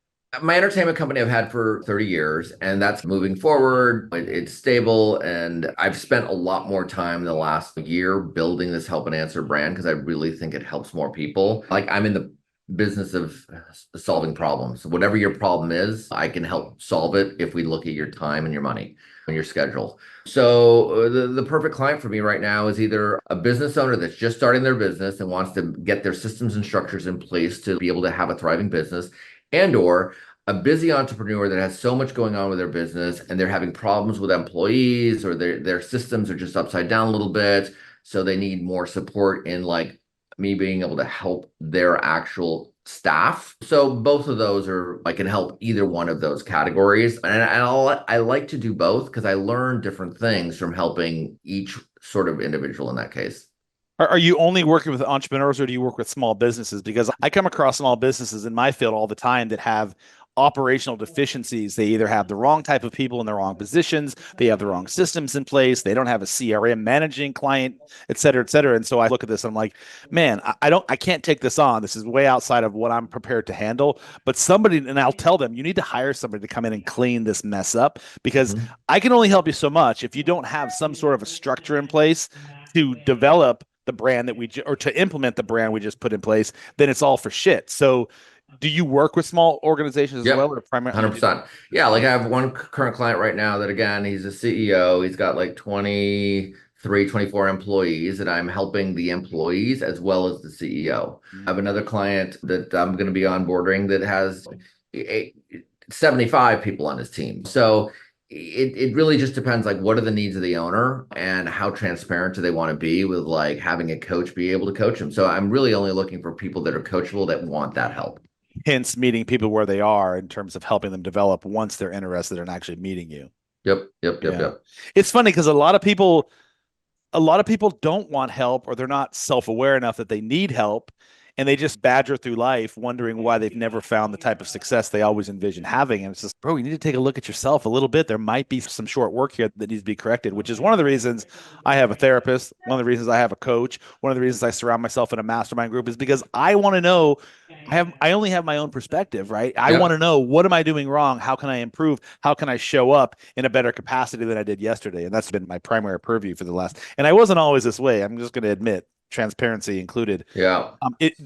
Speaker 2: My entertainment company I've had for 30 years, and that's moving forward. It's stable, and I've spent a lot more time in the last year building this Help and Answer brand because I really think it helps more people. Like I'm in the business of solving problems. Whatever your problem is, I can help solve it if we look at your time and your money and your schedule. So the perfect client for me right now is either a business owner that's just starting their business and wants to get their systems and structures in place to be able to have a thriving business, and or a busy entrepreneur that has so much going on with their business and they're having problems with employees or their systems are just upside down a little bit. So they need more support in like me being able to help their actual staff. So both of those are, I can help either one of those categories. And I like to do both because I learn different things from helping each sort of individual in that case.
Speaker 1: Are you only working with entrepreneurs or do you work with small businesses? Because I come across small businesses in my field all the time that have operational deficiencies. They either have the wrong type of people in the wrong positions, they have the wrong systems in place, they don't have a CRM managing client, et cetera, et cetera. And so I look at this, I'm like, man, I can't take this on. This is way outside of what I'm prepared to handle. But somebody, and I'll tell them, you need to hire somebody to come in and clean this mess up, because
Speaker 2: Mhm.
Speaker 1: I can only help you so much if you don't have some sort of a structure in place to develop the brand that or to implement the brand we just put in place. Then it's all for shit. So do you work with small organizations as well,
Speaker 2: Yep.
Speaker 1: or primarily you do?
Speaker 2: 100%. Yeah, like I have one current client right now that again, he's a CEO. He's got like 23, 24 employees, and I'm helping the employees as well as the CEO. I have another client that I'm going to be onboarding that has 75 people on his team. So it really just depends, like what are the needs of the owner and how transparent do they want to be with like having a coach be able to coach them. So I'm really only looking for people that are coachable that want that help.
Speaker 1: Hence meeting people where they are in terms of helping them develop once they're interested in actually meeting you.
Speaker 2: Yep, yep, yep,
Speaker 1: Yeah.
Speaker 2: yep.
Speaker 1: It's funny because a lot of people don't want help, or they're not self-aware enough that they need help, and they just badger through life wondering why they've never found the type of success they always envisioned having. And it's just, bro, you need to take a look at yourself a little bit. There might be some short work here that needs to be corrected, which is one of the reasons I have a therapist, one of the reasons I have a coach, one of the reasons I surround myself in a mastermind group, is because I want to know, I only have my own perspective, right? I want to
Speaker 2: Yep.
Speaker 1: know, what am I doing wrong? How can I improve? How can I show up in a better capacity than I did yesterday? And that's been my primary purview for the last. And I wasn't always this way. I'm just going to admit, transparency included.
Speaker 2: Yeah.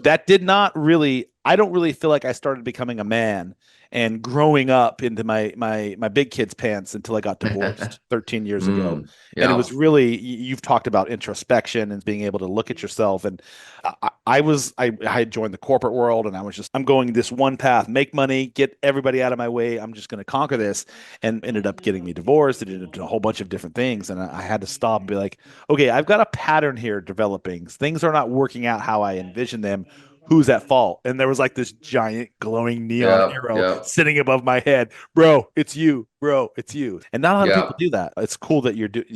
Speaker 1: That did not really. I don't really feel like I started becoming a man and growing up into my big kid's pants until I got divorced 13 years ago. And it
Speaker 2: Yeah.
Speaker 1: was really, you've talked about introspection and being able to look at yourself. And I had joined the corporate world, and I'm going this one path: make money, get everybody out of my way. I'm just going to conquer this, and ended up getting me divorced. It ended up doing a whole bunch of different things, and I had to stop and be like, okay, I've got a pattern here developing. Things are not working out how I envision them. Who's at fault? And there was like this giant glowing neon
Speaker 2: Yep.
Speaker 1: arrow
Speaker 2: Yep.
Speaker 1: sitting above my head. Bro, it's you. Bro, it's you. And not a lot of people
Speaker 2: Yep.
Speaker 1: do that. It's cool that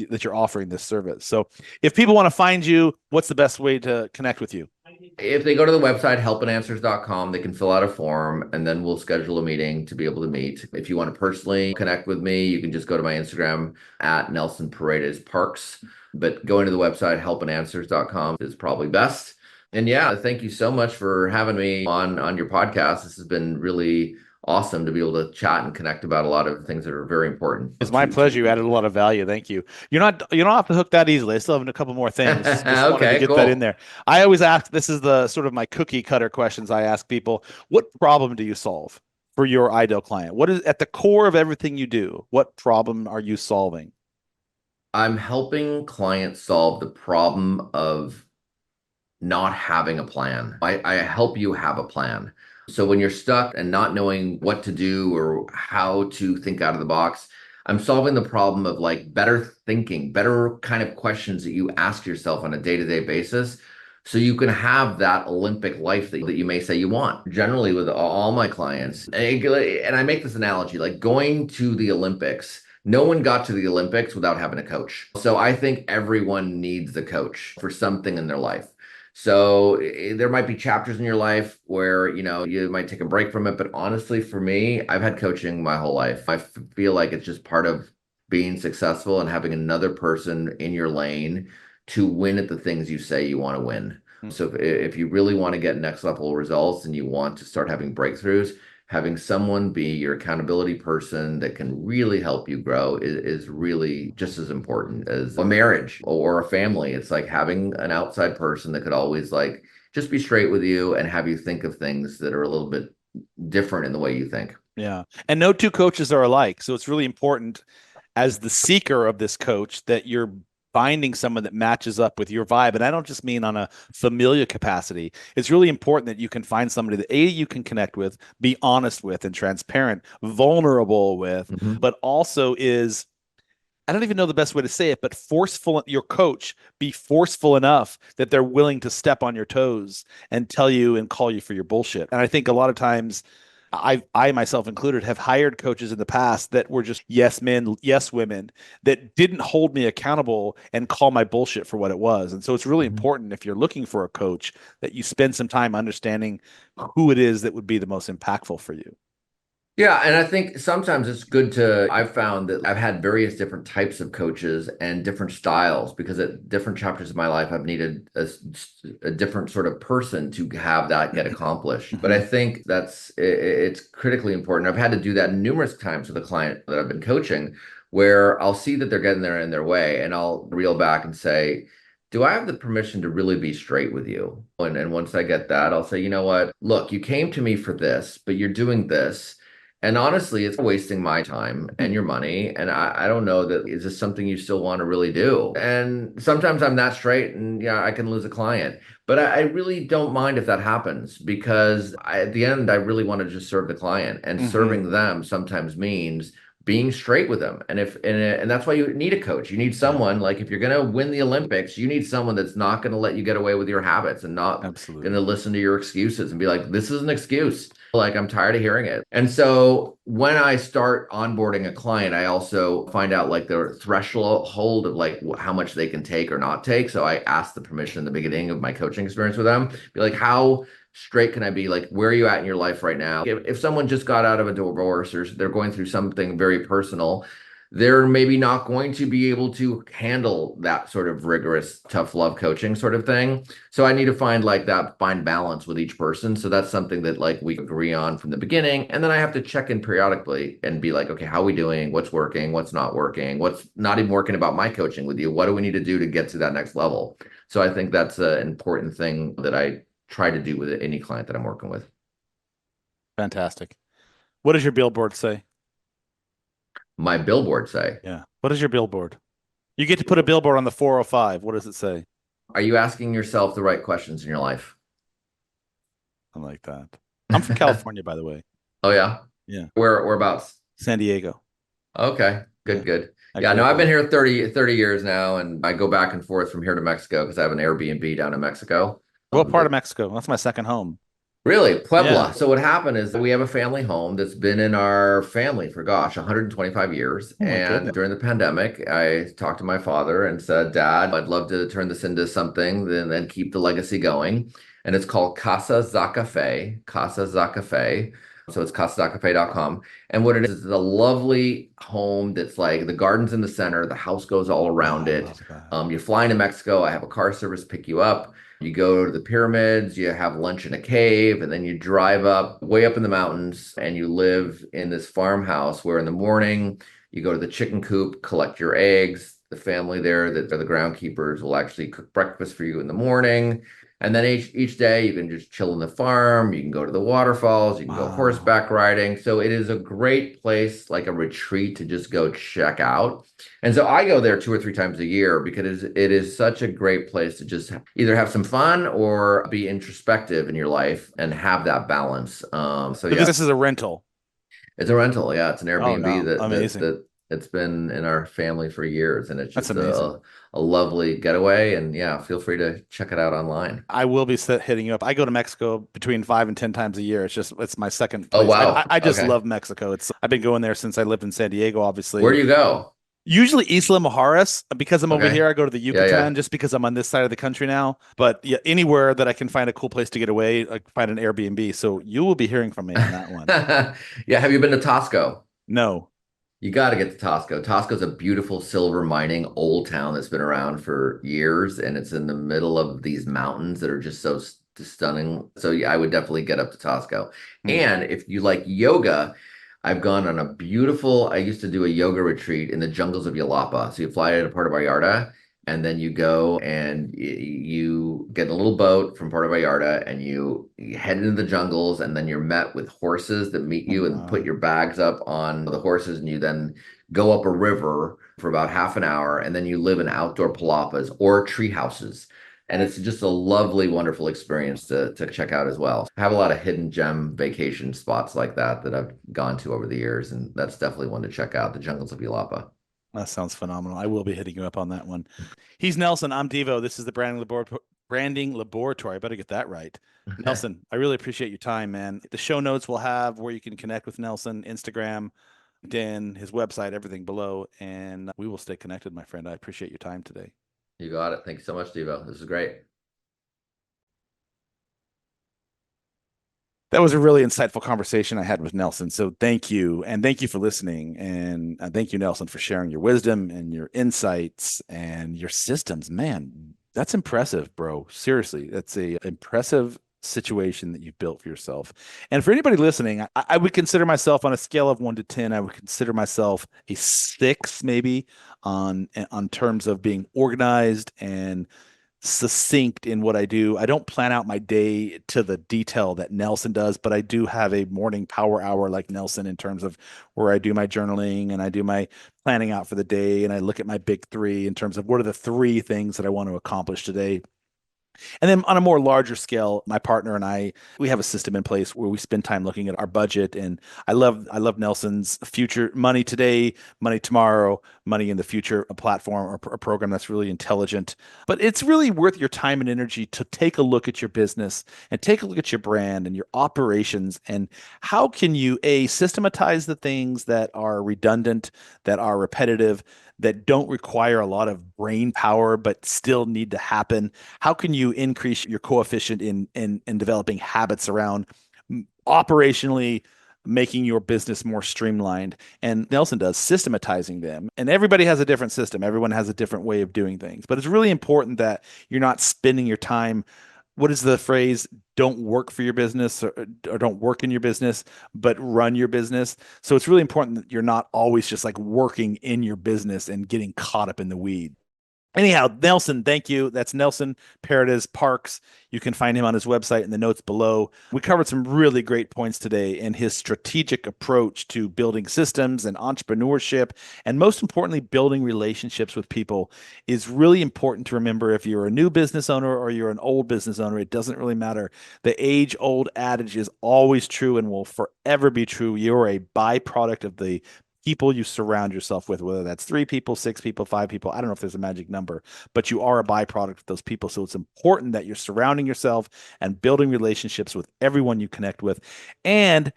Speaker 1: that you're offering this service. So if people want to find you, what's the best way to connect with you?
Speaker 2: If they go to the website helpandanswers.com, they can fill out a form and then we'll schedule a meeting to be able to meet. If you want to personally connect with me, you can just go to my Instagram at Nelson Paredes Parks. But going to the website helpandanswers.com is probably best. And yeah, thank you so much for having me on your podcast. This has been really awesome to be able to chat and connect about a lot of things that are very important
Speaker 1: It's my pleasure. You added a lot of value. Thank you. You're not off the hook that easily. I still have a couple more things. Just wanted to
Speaker 2: Okay,
Speaker 1: get that in
Speaker 2: cool.
Speaker 1: there. I always ask, this is the sort of my cookie cutter questions I ask people. What problem do you solve for your ideal client? What is at the core of everything you do? What problem are you solving?
Speaker 2: I'm helping clients solve the problem of not having a plan. I help you have a plan. So when you're stuck and not knowing what to do or how to think out of the box, I'm solving the problem of like better thinking, better kind of questions that you ask yourself on a day-to-day basis. So you can have that Olympic life that you may say you want. Generally, with all my clients, and I make this analogy like going to the Olympics. No one got to the Olympics without having a coach. So I think everyone needs the coach for something in their life. So there might be chapters in your life where, you might take a break from it. But honestly, for me, I've had coaching my whole life. Feel like it's just part of being successful and having another person in your lane to win at the things you say you want to win. So if you really want to get next level results and you want to start having breakthroughs, having someone be your accountability person that can really help you grow is really just as important as a marriage or a family. It's like having an outside person that could always like just be straight with you and have you think of things that are a little bit different in the way you think.
Speaker 1: Yeah. And no two coaches are alike. So it's really important as the seeker of this coach that you're finding someone that matches up with your vibe. And I don't just mean on a familiar capacity. It's really important that you can find somebody that you can connect with, be honest with and transparent, vulnerable with,
Speaker 2: Mhm.
Speaker 1: but also is, I don't even know the best way to say it, but forceful. Your coach be forceful enough that they're willing to step on your toes and tell you and call you for your bullshit. And I think a lot of times I myself included have hired coaches in the past that were just yes men, yes women that didn't hold me accountable and call my bullshit for what it was. And so it's really
Speaker 2: Mhm.
Speaker 1: important, if you're looking for a coach, that you spend some time understanding who it is that would be the most impactful for you.
Speaker 2: Yeah, and I think sometimes it's good to, I've found that I've had various different types of coaches and different styles because at different chapters of my life, I've needed a different sort of person to have that get accomplished. But I
Speaker 1: Hmm.
Speaker 2: think it's critically important. I've had to do that numerous times with a client that I've been coaching where I'll see that they're getting there in their way and I'll reel back and say, do I have the permission to really be straight with you? And once I get that, I'll say, you know what? Look, you came to me for this, but you're doing this. And honestly, it's wasting my time and your money. And I don't know that is this something you still want to really do? And sometimes I'm that straight and yeah, I can lose a client. But I really don't mind if that happens because at the end, I really want to just serve the client. And
Speaker 1: Hmm.
Speaker 2: serving them sometimes means being straight with them. And that's why you need a coach. You need
Speaker 1: Yeah,
Speaker 2: someone like if you're going to win the Olympics, you need someone that's not going to let you get away with your habits and not going to
Speaker 1: absolutely.
Speaker 2: listen to your excuses and be like, this is an excuse. Like, I'm tired of hearing it. And so when I start onboarding a client, I also find out like their threshold of like how much they can take or not take. So I ask the permission in the beginning of my coaching experience with them, be like, how straight can I be? Like, where are you at in your life right now? If someone just got out of a divorce or they're going through something very personal, they're maybe not going to be able to handle that sort of rigorous, tough love coaching sort of thing. So I need to find like that fine balance with each person. So that's something that like we agree on from the beginning. And then I have to check in periodically and be like, okay, how are we doing? What's working? What's not working? What's not even working about my coaching with you? What do we need to do to get to that next level? So I think that's an important thing that I try to do with any client that I'm working with.
Speaker 1: Fantastic. What does your billboard say?
Speaker 2: My billboard say,
Speaker 1: Yeah. What is your billboard? You get to put a billboard on the 405. What does it say?
Speaker 2: are you asking yourself the right questions in your life?
Speaker 1: I like that. I'm from California, by the way.
Speaker 2: Oh yeah.
Speaker 1: Yeah.
Speaker 2: Whereabouts?
Speaker 1: San Diego.
Speaker 2: Okay,
Speaker 1: Yeah.
Speaker 2: good, good.
Speaker 1: I
Speaker 2: Yeah,
Speaker 1: grew
Speaker 2: no,
Speaker 1: up
Speaker 2: I've been
Speaker 1: there.
Speaker 2: here 30 years now, and I go back and forth from here to Mexico because I have an Airbnb down in Mexico.
Speaker 1: What part of
Speaker 2: That
Speaker 1: Mexico? That's my second home.
Speaker 2: really
Speaker 1: Yeah.
Speaker 2: Puebla. So what happened is that we have a family home that's been in our family for gosh, 125 years.
Speaker 1: Oh my
Speaker 2: And
Speaker 1: goodness.
Speaker 2: during the pandemic, I talked to my father and said, Dad, I'd love to turn this into something and then keep the legacy going. And it's called Casa Zacafe, Casa Zacafe. So it's casazacafe.com. And what it is a lovely home that's like the garden's in the center, the house goes all
Speaker 1: Oh,
Speaker 2: around
Speaker 1: I
Speaker 2: it.
Speaker 1: love that.
Speaker 2: You fly into Mexico, I have a car service pick you up. You go to the pyramids, you have lunch in a cave, and then you drive up way up in the mountains and you live in this farmhouse where in the morning you go to the chicken coop, collect your eggs. The family there that are the groundkeepers will actually cook breakfast for you in the morning. And then each day you can just chill in the farm, you can go to the waterfalls, you can go
Speaker 1: Wow.
Speaker 2: horseback riding. So it is a great place, like a retreat to just go check out. And so I go there 2 or 3 times a year because it is such a great place to just either have some fun or be introspective in your life and have that balance. So
Speaker 1: So
Speaker 2: yeah,
Speaker 1: this is a rental.
Speaker 2: it's a rental. Yeah, it's an
Speaker 1: Oh
Speaker 2: Airbnb
Speaker 1: no.
Speaker 2: that that
Speaker 1: Amazing.
Speaker 2: that it's been in our family for years, and it's
Speaker 1: That's
Speaker 2: just
Speaker 1: amazing.
Speaker 2: a lovely getaway. And yeah, feel free to check it out online.
Speaker 1: I will be hitting you up. I go to Mexico between 5 and 10 times a year. It's my second
Speaker 2: Oh
Speaker 1: place.
Speaker 2: wow,
Speaker 1: I just
Speaker 2: okay.
Speaker 1: love Mexico. I've been going there since I lived in San Diego,
Speaker 2: Where do
Speaker 1: obviously.
Speaker 2: you go?
Speaker 1: Usually Isla Mujeres. Because I'm over
Speaker 2: Okay,
Speaker 1: here, I go to the
Speaker 2: yeah,
Speaker 1: Yucatan
Speaker 2: yeah.
Speaker 1: just because I'm on this side of the country now. But yeah, anywhere that I can find a cool place to get away, I find an Airbnb. So you will be hearing from me on that one.
Speaker 2: Yeah, have you been to Tosco?
Speaker 1: No.
Speaker 2: You got to get to Tosco. Tosco's a beautiful silver mining old town that's been around for years, and it's in the middle of these mountains that are just so stunning. So yeah, I would definitely get up to Tosco.
Speaker 1: Hmm.
Speaker 2: And if you like yoga, I've gone on a beautiful, I used to do a yoga retreat in the jungles of Yalapa. So you fly to Puerto Vallarta, and then you go and you get in a little boat from Puerto Vallarta and you head into the jungles and then you're met with horses that meet
Speaker 1: Oh,
Speaker 2: you and put
Speaker 1: wow.
Speaker 2: your bags up on the horses and you then go up a river for about half an hour and then you live in outdoor palapas or tree houses. And it's just a lovely, wonderful experience to check out as well. I have a lot of hidden gem vacation spots like that that I've gone to over the years, and that's definitely one to check out, the jungles of Yalapa.
Speaker 1: That sounds phenomenal. I will be hitting you up on that one. He's Nelson. I'm Devo. This is the Branding Laboratory. I better get that right. Nelson, I really appreciate your time, man. The show notes will have where you can connect with Nelson, Instagram, LinkedIn, his website, everything below. And we will stay connected, my friend. I appreciate your time today.
Speaker 2: You got it. Thank you so much, Devo. This is great.
Speaker 1: That was a really insightful conversation I had with Nelson. So thank you. And thank you for listening. And thank you, Nelson, for sharing your wisdom and your insights and your systems. Man, that's impressive, bro. Seriously, that's a impressive situation that you've built for yourself. And for anybody listening, I would consider myself on a scale of 1 to 10, I would consider myself a 6, maybe on terms of being organized and succinct in what I do. I don't plan out my day to the detail that Nelson does, but I do have a morning power hour like Nelson in terms of where I do my journaling and I do my planning out for the day and I look at my big three in terms of what are the three things that I want to accomplish today. And then on a more larger scale, my partner and I, we have a system in place where we spend time looking at our budget. And I love Nelson's future money today, money tomorrow, money in the future, a platform or a program that's really intelligent. But it's really worth your time and energy to take a look at your business and take a look at your brand and your operations and how can you systematize the things that are redundant, that are repetitive, that don't require a lot of brain power but still need to happen. How can you increase your coefficient in developing habits around operationally making your business more streamlined? And Nelson does systematizing them. And everybody has a different system. Everyone has a different way of doing things. But it's really important that you're not spending your time, what is the phrase? Don't work for your business or don't work in your business, but run your business. So it's really important that you're not always just like working in your business and getting caught up in the weeds. Anyhow, Nelson, thank you. That's Nelson Paredes Parks. You can find him on his website in the notes below. We covered some really great points today in his strategic approach to building systems and entrepreneurship. And most importantly, building relationships with people is really important to remember. If you're a new business owner or you're an old business owner, it doesn't really matter. The age old adage is always true and will forever be true. You're a byproduct of the people you surround yourself with, whether that's 3 people, 6 people, 5 people. I don't know if there's a magic number, but you are a byproduct of those people. So it's important that you're surrounding yourself and building relationships with everyone you connect with. And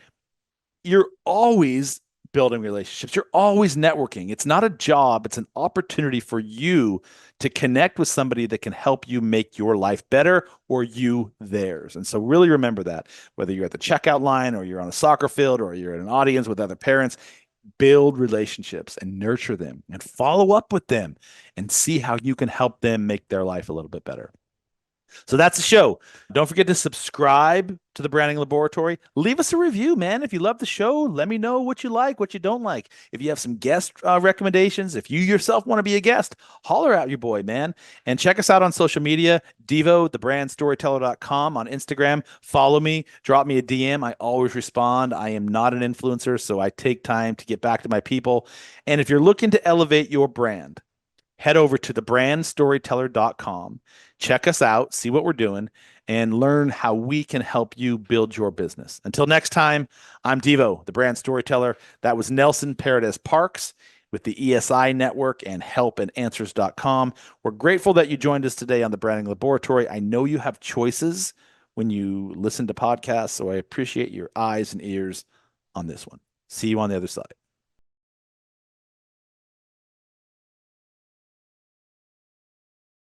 Speaker 1: you're always building relationships. You're always networking. It's not a job, it's an opportunity for you to connect with somebody that can help you make your life better or you theirs. And so really remember that, whether you're at the checkout line or you're on a soccer field or you're in an audience with other parents, build relationships and nurture them and follow up with them and see how you can help them make their life a little bit better. So that's the show. Don't forget to subscribe to the Branding Laboratory. Leave us a review, man. If you love the show, let me know what you like, what you don't like. If you have some guest recommendations, if you yourself want to be a guest, holler at your boy, man. And check us out on social media, Deevo, thebrandstoryteller.com on Instagram. Follow me, drop me a DM. I always respond. I am not an influencer, so I take time to get back to my people. And if you're looking to elevate your brand, head over to thebrandstoryteller.com. Check us out, see what we're doing, and learn how we can help you build your business. Until next time, I'm Deevo, the brand storyteller. That was Nelson Paredes Parks with the ESI Network and helpandanswers.com. We're grateful that you joined us today on the Branding Laboratory. I know you have choices when you listen to podcasts, so I appreciate your eyes and ears on this one. See you on the other side.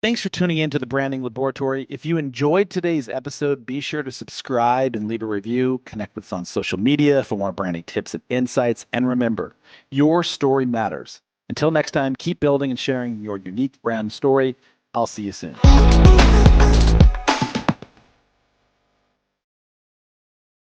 Speaker 1: Thanks for tuning in to the Branding Laboratory. If you enjoyed today's episode, be sure to subscribe and leave a review. Connect with us on social media for more branding tips and insights. And remember, your story matters. Until next time, keep building and sharing your unique brand story. I'll see you soon.